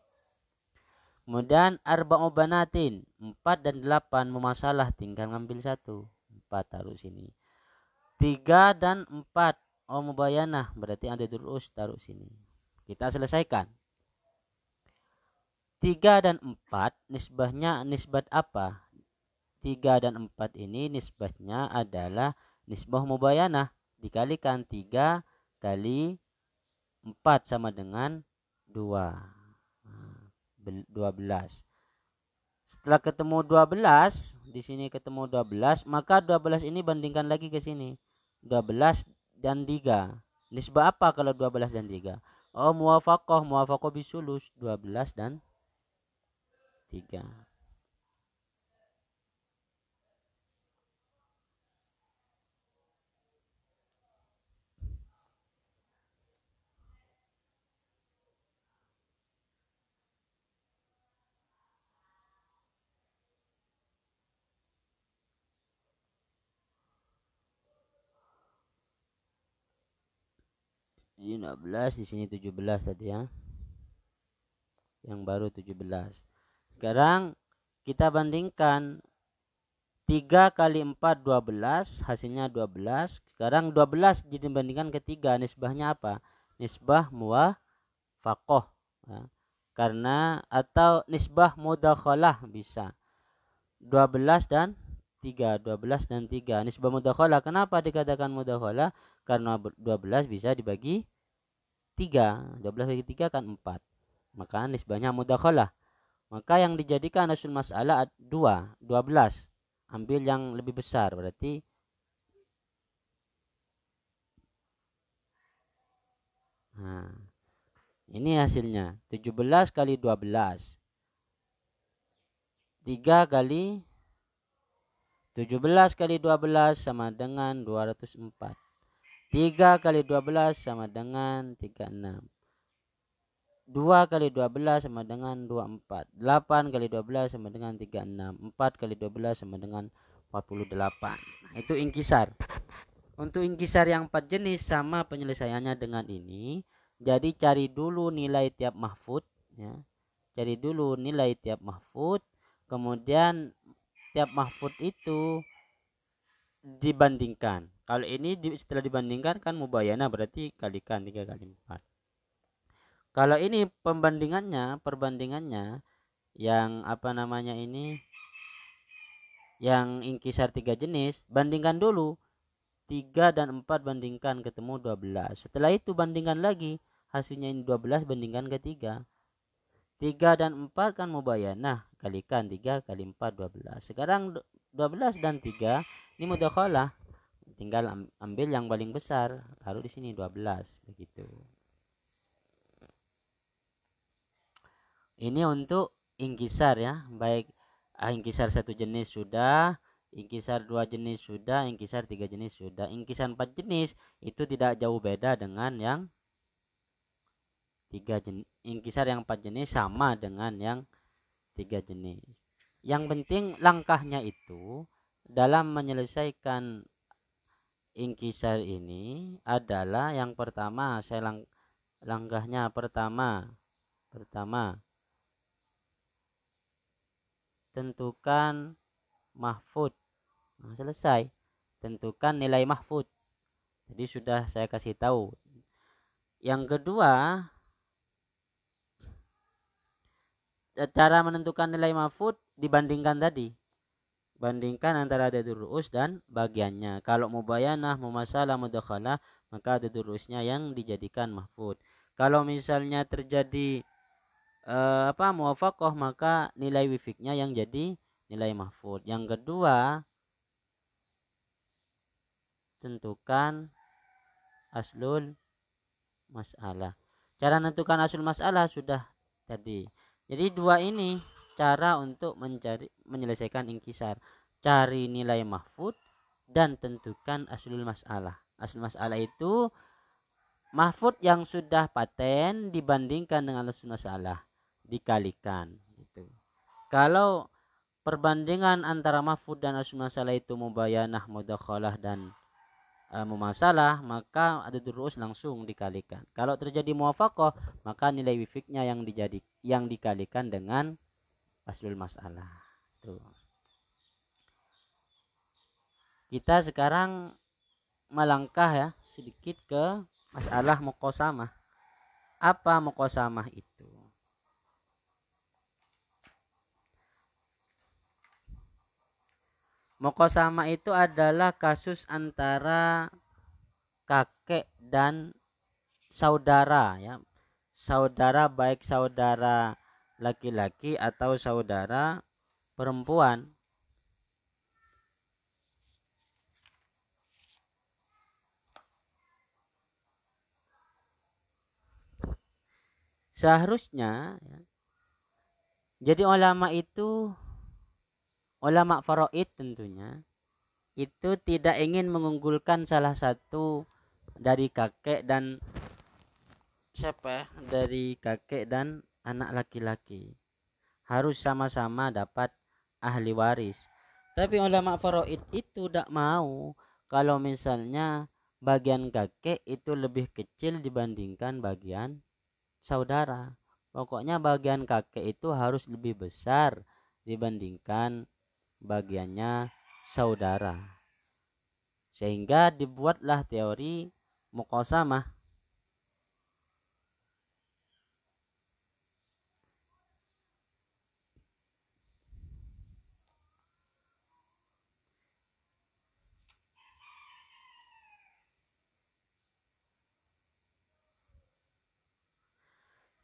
Kemudian arba'u banatin, 4 dan 8 memasalah, tinggal ngambil 1. 4 taruh sini. 3 dan 4 mubayanah, berarti ada di ru'us, taruh sini. Kita selesaikan. 3 dan 4 nisbahnya nisbat apa? 3 dan 4 ini nisbahnya adalah nisbah mubayanah. Dikalikan 3 kali 4 sama dengan 2. 12. Setelah ketemu 12, di sini ketemu 12, maka 12 ini bandingkan lagi ke sini. 12 dan 3. Nisbah apa kalau 12 dan 3? Oh, muwafaqah bisulus, 12 dan 3. Di 16, di sini 17 tadi ya. Yang baru 17. Sekarang kita bandingkan 3 kali 4 12, hasilnya 12. Sekarang 12 dibandingkan ke 3, nisbahnya apa? Nisbah muwafaqah. Ya. Karena atau nisbah mudakhalah bisa. 12 dan 3, 12 dan 3. Nisbah mudakhalah. Kenapa dikatakan mudakhalah? Karena 12 bisa dibagi 3. 12 bagi 3 kan 4. Maka nisbahnya mudakhalah. Maka yang dijadikan asul masalah 2, 12. Ambil yang lebih besar, berarti nah, ini hasilnya 17 kali 12. 3 kali 17 kali 12 sama dengan 204. 3 kali 12 sama dengan 36. 2 kali 12 sama dengan 24. 8 kali 12 sama dengan 36. 4 kali 12 sama dengan 48. Nah, itu ingkisar. Untuk ingkisar yang 4 jenis sama penyelesaiannya dengan ini. Jadi cari dulu nilai tiap mahfud ya. Cari dulu nilai tiap mahfud, kemudian tiap mahfud itu dibandingkan. Kalau ini setelah dibandingkan kan mubayana, berarti kalikan 3 kali 4. Kalau ini perbandingannya yang apa namanya ini, yang ingkisar 3 jenis, bandingkan dulu 3 dan 4 bandingkan ketemu 12. Setelah itu bandingkan lagi, hasilnya ini 12 bandingkan ke 3. 3 dan 4 kan mubayanah, kalikan 3 kali 4 12. Sekarang 12 dan 3 ini mudakhalah. Tinggal ambil yang paling besar, taruh di sini 12 begitu. Ini untuk ingkisar ya, baik ingkisar 1 jenis sudah, ingkisar 2 jenis sudah, ingkisar 3 jenis sudah. Ingkisar 4 jenis itu tidak jauh beda dengan yang 3 jenis. Ingkisar yang 4 jenis sama dengan yang 3 jenis. Yang penting langkahnya itu dalam menyelesaikan ingkisar ini adalah yang pertama, langkahnya pertama tentukan mahfud. Nah, selesai. Tentukan nilai mahfud. Jadi sudah saya kasih tahu. Yang kedua, cara menentukan nilai mahfud dibandingkan tadi. Bandingkan antara adadul ru'us dan bagiannya. Kalau mubayanah, mumasalah, mudakhalah, maka adadul ru'usnya yang dijadikan mahfud. Kalau misalnya terjadi muwafaqah, maka nilai wifiknya yang jadi nilai mahfud. Yang kedua, tentukan aslul mas'alah. Cara menentukan aslul mas'alah sudah tadi. Jadi dua ini cara untuk menyelesaikan inkisar. Cari nilai mahfud dan tentukan aslul mas'alah. Aslul mas'alah itu mahfud yang sudah paten dibandingkan dengan aslul mas'alah, dikalikan gitu. Kalau perbandingan antara mahfud dan aslul mas'alah itu mubayanah, mudakhalah dan mumasalah, maka adadul ru'us langsung dikalikan. Kalau terjadi muwafaqah, maka nilai wifiknya yang dikalikan dengan aslul masalah. Tuh. Kita sekarang melangkah ya sedikit ke masalah muqasamah. Apa muqasamah itu? Muqasamah itu adalah kasus antara kakek dan saudara ya. Saudara baik saudara laki-laki atau saudara perempuan. Seharusnya ya, jadi ulama faraid tentunya itu tidak ingin mengunggulkan salah satu dari kakek dan dari kakek dan anak laki-laki. Harus sama-sama dapat ahli waris. Tapi ulama faraid itu tidak mau kalau misalnya bagian kakek itu lebih kecil dibandingkan bagian saudara. Pokoknya bagian kakek itu harus lebih besar dibandingkan bagiannya saudara. Sehingga dibuatlah teori muqasamah.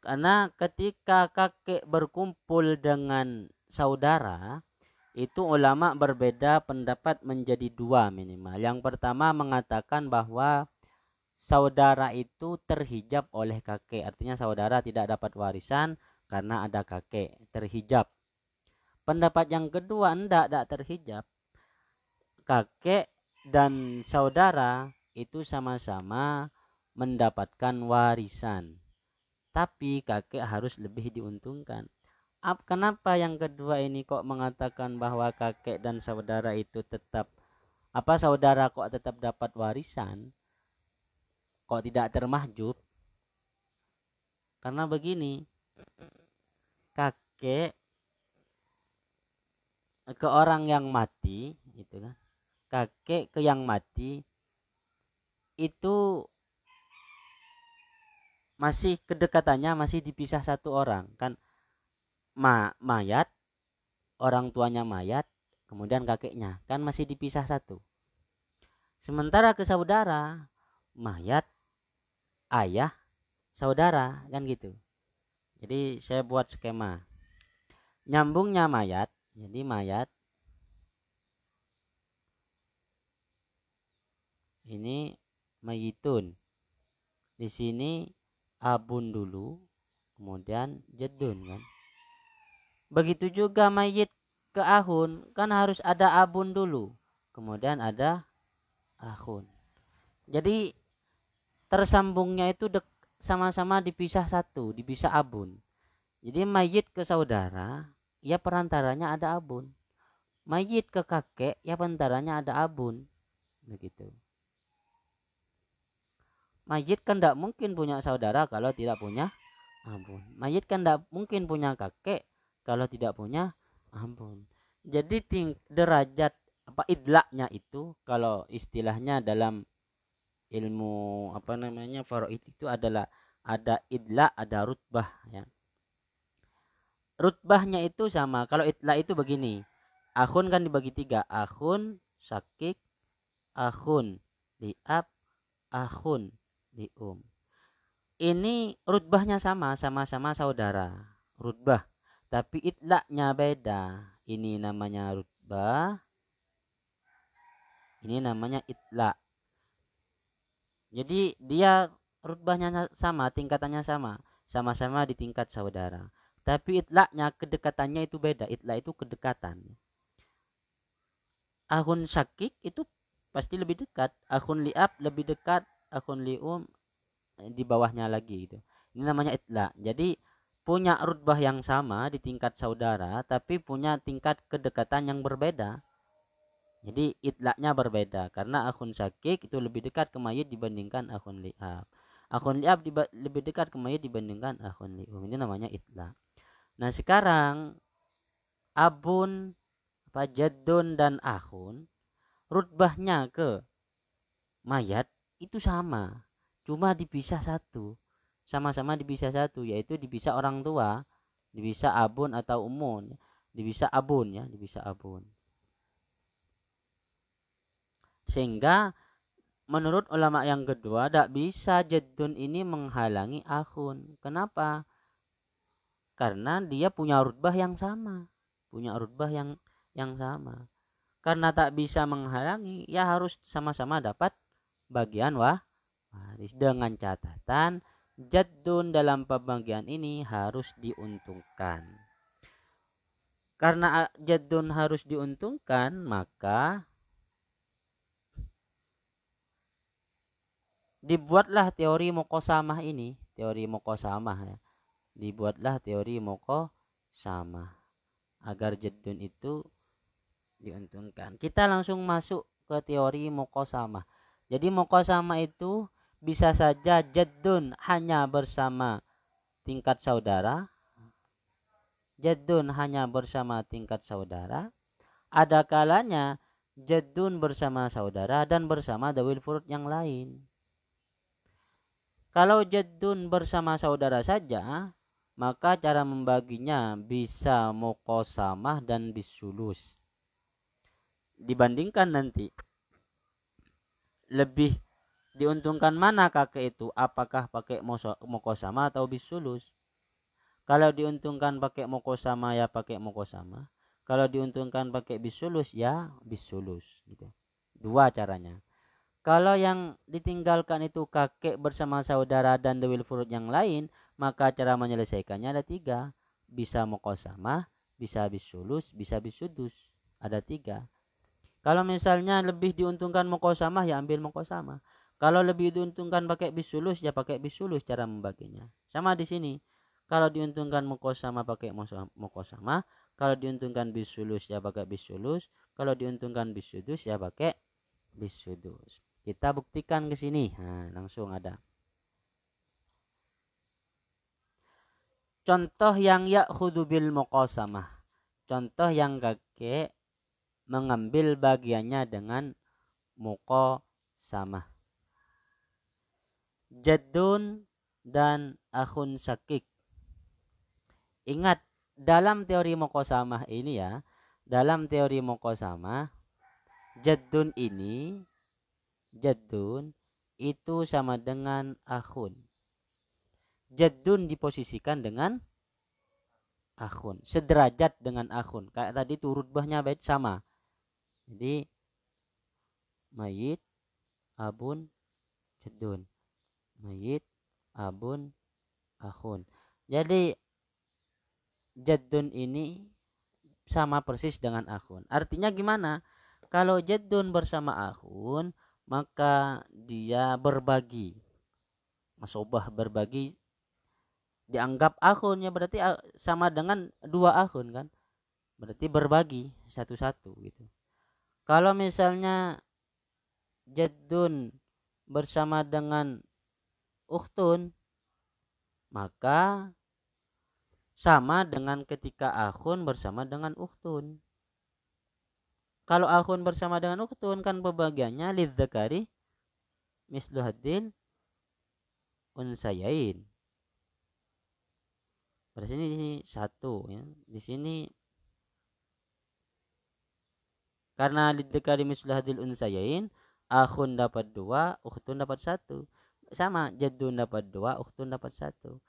Karena ketika kakek berkumpul dengan saudara, itu ulama berbeda pendapat menjadi dua minimal. Yang pertama mengatakan bahwa saudara itu terhijab oleh kakek. Artinya saudara tidak dapat warisan karena ada kakek, terhijab. Pendapat yang kedua tidak terhijab. Kakek dan saudara itu sama-sama mendapatkan warisan. Tapi kakek harus lebih diuntungkan. Kenapa yang kedua ini kok mengatakan bahwa kakek dan saudara itu tetap saudara kok tetap dapat warisan? Kok tidak termahjub? Karena begini, kakek ke orang yang mati, gitu kan? Kakek ke yang mati itu masih kedekatannya masih dipisah satu orang kan, mayat, orang tuanya mayat, kemudian kakeknya kan masih dipisah satu. Sementara ke saudara, mayat, ayah, saudara kan gitu. Jadi saya buat skema nyambungnya mayat. Jadi mayat ini mayitun, di sini abun dulu, kemudian jedun kan. Begitu juga mayit ke ahun, kan harus ada abun dulu, kemudian ada ahun. Jadi tersambungnya itu sama-sama dipisah satu, dipisah abun. Jadi mayit ke saudara, ya perantaranya ada abun. Mayit ke kakek, ya perantaranya ada abun. Begitu. Mayit kan tidak mungkin punya saudara kalau tidak punya abun. Mayit kan tidak mungkin punya kakek kalau tidak punya abun. Jadi derajat idlaknya itu kalau istilahnya dalam ilmu faraid itu adalah ada idlak, ada rutbah ya. Rutbahnya itu sama. Kalau idlak itu begini, akhun kan dibagi tiga, akhun syakik, akhun liab, akhun lium. Ini rutbahnya sama-sama saudara, rutbah, tapi idlaknya beda. Ini namanya rutbah, ini namanya idlak. Jadi dia rutbahnya sama, tingkatannya sama, sama-sama di tingkat saudara. Tapi itlaknya, kedekatannya itu beda. Itlak itu kedekatan. Akhun syakik itu pasti lebih dekat. Akhun liab lebih dekat. Akhun lium di bawahnya lagi gitu. Ini namanya itlak. Jadi punya rutbah yang sama di tingkat saudara, tapi punya tingkat kedekatan yang berbeda. Jadi itlaknya berbeda karena akhun syakik itu lebih dekat ke mayit dibandingkan akhun liab. Akhun liab lebih dekat ke mayit dibandingkan akhun lium. Ini namanya itlak. Nah sekarang abun, jaddun dan akhun rutbahnya ke mayat itu sama, cuma dipisah satu, sama-sama dipisah satu, yaitu dipisah orang tua, dipisah abun atau umun, dipisah abun ya, dipisah abun. Sehingga menurut ulama yang kedua tidak bisa jaddun ini menghalangi akhun. Kenapa? Karena dia punya rutbah yang sama, punya rutbah yang sama. Karena tak bisa menghalangi, ya harus sama-sama dapat bagian waris dengan catatan jaddun dalam pembagian ini harus diuntungkan. Karena jaddun harus diuntungkan, maka dibuatlah teori muqasamah ini, teori muqasamah ya. Dibuatlah teori muqasamah agar jaddun itu diuntungkan. Kita langsung masuk ke teori muqasamah. Jadi muqasamah itu bisa saja jaddun hanya bersama tingkat saudara. Jaddun hanya bersama tingkat saudara. Ada kalanya jaddun bersama saudara dan bersama dawil furud yang lain. Kalau jaddun bersama saudara saja, maka cara membaginya bisa muqasamah dan bisulus. Dibandingkan nanti lebih diuntungkan mana kakek itu, apakah pakai muqasamah atau bisulus. Kalau diuntungkan pakai muqasamah ya pakai muqasamah, kalau diuntungkan pakai bisulus ya bisulus gitu. Dua caranya. Kalau yang ditinggalkan itu kakek bersama saudara dan dawil furud yang lain, maka cara menyelesaikannya ada tiga. Bisa muqasamah, bisa bisulus, bisa bisudus. Ada tiga. Kalau misalnya lebih diuntungkan muqasamah ya ambil muqasamah. Kalau lebih diuntungkan pakai bisulus ya pakai bisulus cara membaginya. Sama di sini. Kalau diuntungkan muqasamah pakai muqasamah, kalau diuntungkan bisulus ya pakai bisulus, kalau diuntungkan bisudus ya pakai bisudus. Kita buktikan ke sini. Nah, langsung ada. Contoh yang ya'khudhu bil muqasamah. Contoh yang kakek mengambil bagiannya dengan muqasamah. Jaddun dan akhun syakik. Ingat dalam teori muqasamah ini ya, dalam teori muqasamah jaddun ini, jaddun itu sama dengan akhun. Jaddun diposisikan dengan akhun, sederajat dengan akhun. Kayak tadi tuh rutbahnya baik sama. Jadi mayit, abun, jaddun. Mayit, abun, akhun. Jadi jaddun ini sama persis dengan akhun. Artinya gimana? Kalau jaddun bersama akhun, maka dia berbagi. Masobah berbagi dianggap akhun ya berarti sama dengan dua akhun kan. Berarti berbagi satu-satu gitu. Kalau misalnya jaddun bersama dengan ukhtun, maka sama dengan ketika akhun bersama dengan ukhtun. Kalau akhun bersama dengan ukhtun kan pembagiannya lidzakari mislu hadil unsayain. Pada sini satu ya. Di sini karena lidzakari mislu hadil unsayain, akhun dapat dua, ukhtun dapat satu. Sama, jaddun dapat dua, ukhtun dapat satu.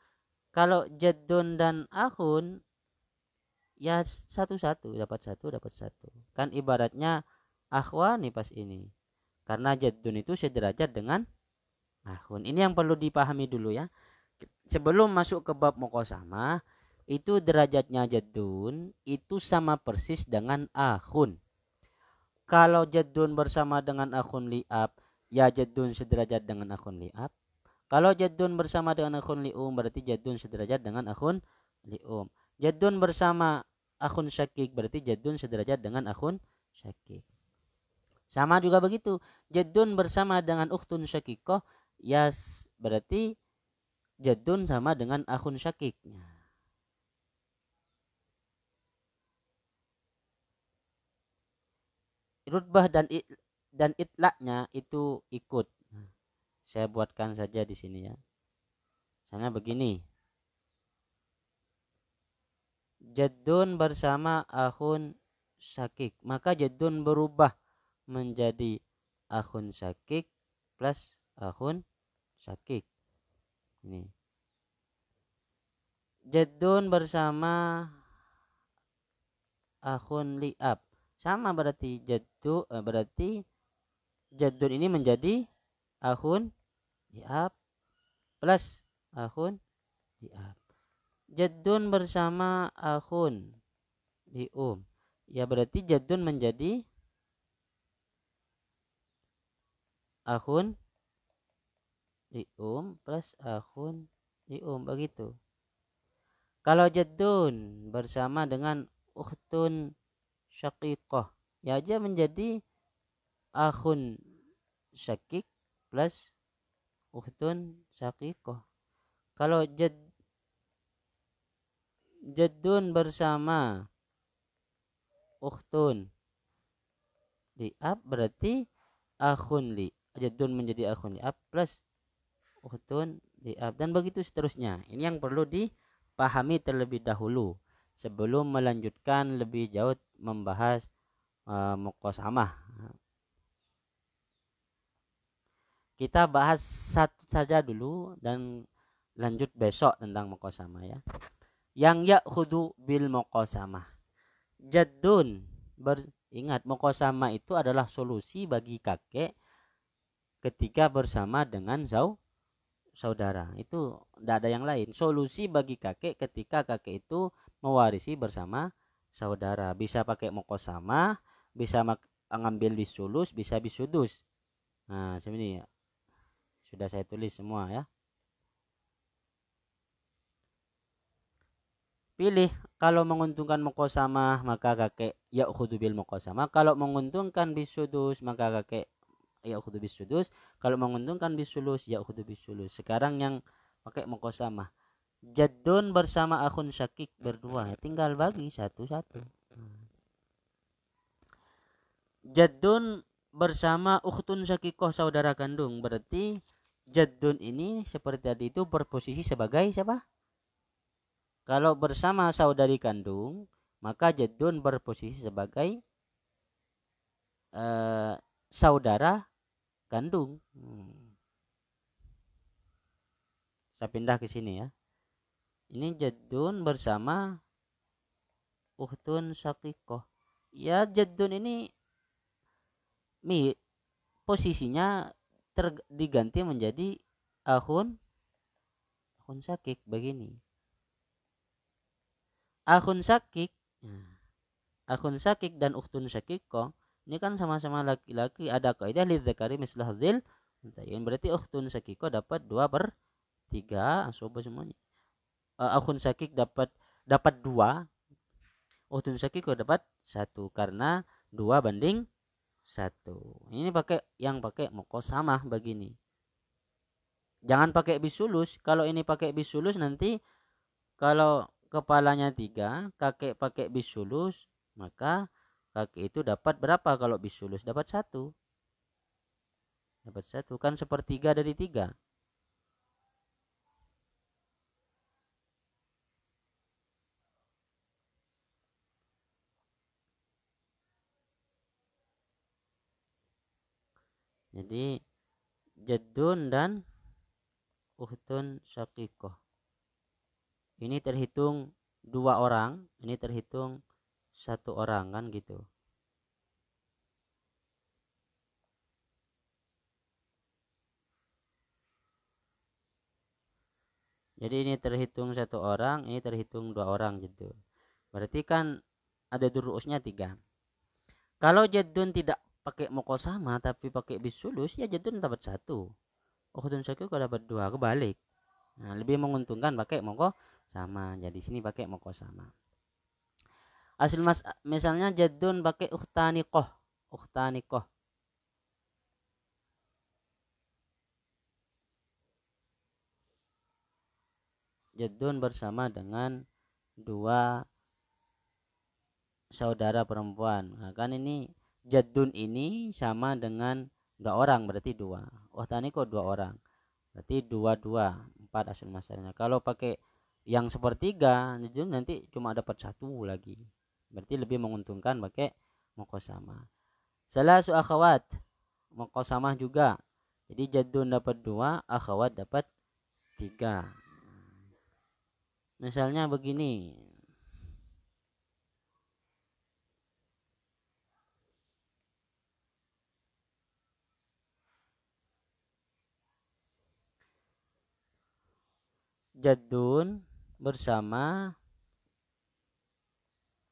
Kalau jaddun dan akhun ya satu-satu, dapat satu, dapat satu. Kan ibaratnya akhwani pas ini. Karena jaddun itu sederajat dengan Akhun. Ini yang perlu dipahami dulu ya. Sebelum masuk ke bab muqasamah, itu derajatnya jaddun itu sama persis dengan akhun. Kalau jaddun bersama dengan akhun li'ab, ya jaddun sederajat dengan akhun li'ab. Kalau jaddun bersama dengan akhun li'um, berarti jaddun sederajat dengan akhun li'um. Jaddun bersama akhun syakik, berarti jaddun sederajat dengan akhun syakik. Sama juga begitu. Jaddun bersama dengan ukhtun syakikoh, ya berarti jaddun sama dengan akhun syakik. Rutbah dan itlaknya itu ikut. Saya buatkan saja di sini ya. Misalnya begini. Jaddun bersama akhun syakik, maka jaddun berubah menjadi akhun syakik plus akhun syakik. Ini. Jaddun bersama akhun li'ab. Sama berarti berarti jaddun ini menjadi akhun li'ab plus akhun li'ab. Jaddun bersama akhun li'um. Ya berarti jaddun menjadi akhun li'um plus akhun li'um, begitu. Kalau jaddun bersama dengan ukhtun syaqiqah, ya aja menjadi akhun syakik plus ukhtun syaqiqah. Kalau jaddun bersama ukhtun li'ab, berarti akhun jaddun menjadi akhun li'ab plus ukhtun li'ab, dan begitu seterusnya. Ini yang perlu dipahami terlebih dahulu sebelum melanjutkan lebih jauh membahas muqasamah. Kita bahas satu saja dulu dan lanjut besok tentang muqasamah ya. Yang ya'khudhu bil muqasamah. Jaddun, ingat muqasamah itu adalah solusi bagi kakek ketika bersama dengan saudara. Itu tidak ada yang lain. Solusi bagi kakek ketika kakek itu mewarisi bersama saudara. Bisa pakai muqasamah, bisa ngambil bisulus, bisa bisudus. Nah, seperti ini ya. Sudah saya tulis semua ya. Pilih, kalau menguntungkan muqasamah maka kakek ya'khudhu bil muqasamah. Kalau menguntungkan bisudus maka kakek ya'khudhu bisudus. Kalau menguntungkan bisulus ya'khudhu bisulus. Sekarang yang pakai muqasamah. Jaddun bersama akhun syakik berdua, tinggal bagi satu-satu. Jaddun bersama ukhtun syakikoh, saudara kandung, berarti jaddun ini seperti tadi itu berposisi sebagai siapa? Kalau bersama saudari kandung, maka jaddun berposisi sebagai saudara kandung. Saya pindah ke sini ya. Ini jaddun bersama ukhtun syakikoh. Ya, jaddun ini posisinya diganti menjadi akhun syakik begini. Akhun syakik dan ukhtun syakikoh ini kan sama-sama laki-laki, ada kaidah lidzakari mislu hadzil untayain. Berarti ukhtun syakikoh dapat 2/3 coba semuanya. Akhun syakik dapat 2, ukhtun syakikoh dapat 1 karena 2/1. Ini pakai muqasamah begini. Jangan pakai bisulus. Kalau ini pakai bisulus nanti kalau kepalanya 3, kakek pakai bisulus, maka kakek itu dapat berapa kalau bisulus? Dapat 1. Dapat 1 kan sepertiga dari 3. Jadi jaddun dan ukhtun syakikoh ini terhitung 2 orang, ini terhitung 1 orang kan gitu. Jadi ini terhitung 1 orang, ini terhitung 2 orang gitu. Berarti kan ada ru'usnya 3. Kalau jaddun tidak pakai muqasamah tapi pakai bisulus, ya jaddun dapat 1. Ukhtun syaqiqah dapat 2, kebalik. Nah, lebih menguntungkan pakai muqasamah. Jadi sini pakai muqasamah. Asal misalnya jaddun pakai ukhtaniqah. Ukhtaniqah. Jaddun bersama dengan 2 saudara perempuan. Nah, kan ini jaddun ini sama dengan 2 orang, berarti 2. Ukhtaniqah 2 orang. Berarti 2 2, 4 asal masalahnya. Kalau pakai yang sepertiga, nanti cuma dapat 1 lagi. Berarti lebih menguntungkan pakai muqasamah. Salasu akhawat, muqasamah juga. Jadi jaddun dapat 2, akhawat dapat 3. Misalnya begini. Jaddun bersama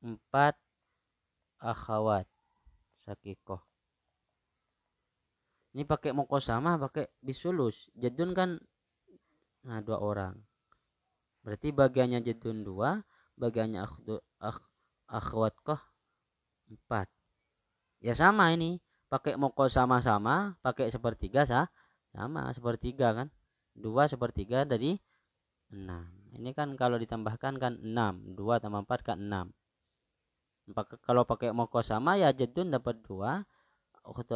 4 akhawat syaqiqah. Ini pakai muqasamah, pakai bisulus. Jaddun kan 2 orang. Berarti bagiannya jaddun 2, bagiannya akhwat kah 4. Ya sama ini, pakai muqasamah sama, pakai sepertiga sama sepertiga kan. 2 sepertiga dari 6. Ini kan kalau ditambahkan kan 6. 2 tambah 4 kan 6. Kalau pakai muqasamah ya jaddun dapat 2,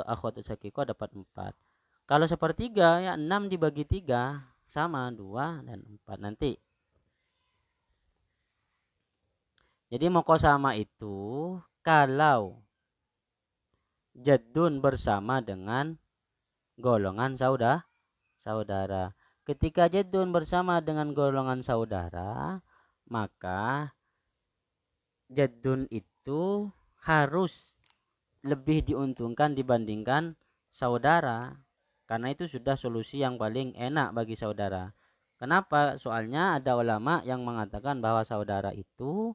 akhwat syaqiqah dapat 4. Kalau sepertiga ya 6 dibagi 3 sama 2 dan 4 nanti. Jadi muqasamah itu kalau jaddun bersama dengan golongan saudara. Ketika jaddun bersama dengan golongan saudara, maka jaddun itu harus lebih diuntungkan dibandingkan saudara, karena itu sudah solusi yang paling enak bagi saudara. Kenapa? Soalnya ada ulama yang mengatakan bahwa saudara itu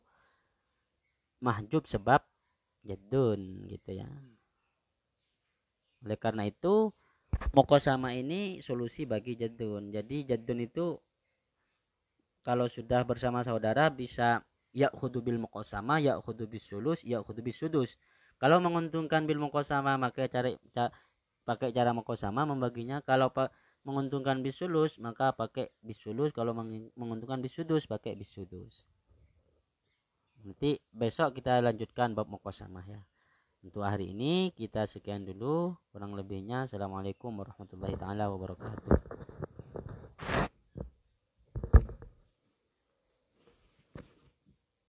mahjub sebab jaddun gitu ya. Oleh karena itu muqasamah ini solusi bagi jaddun. Jadi jaddun itu kalau sudah bersama saudara bisa ya'khudhu bil muqasamah, ya'khudhu bis sulus, ya'khudhu bis sudus. Kalau menguntungkan bil muqasamah maka pakai cara muqasamah membaginya. Kalau menguntungkan bis sulus maka pakai bis sulus. Kalau menguntungkan bis sudus pakai bis sudus. Nanti besok kita lanjutkan bab muqasamah ya. Untuk hari ini kita sekian dulu, kurang lebihnya assalamualaikum warahmatullahi taala wabarakatuh.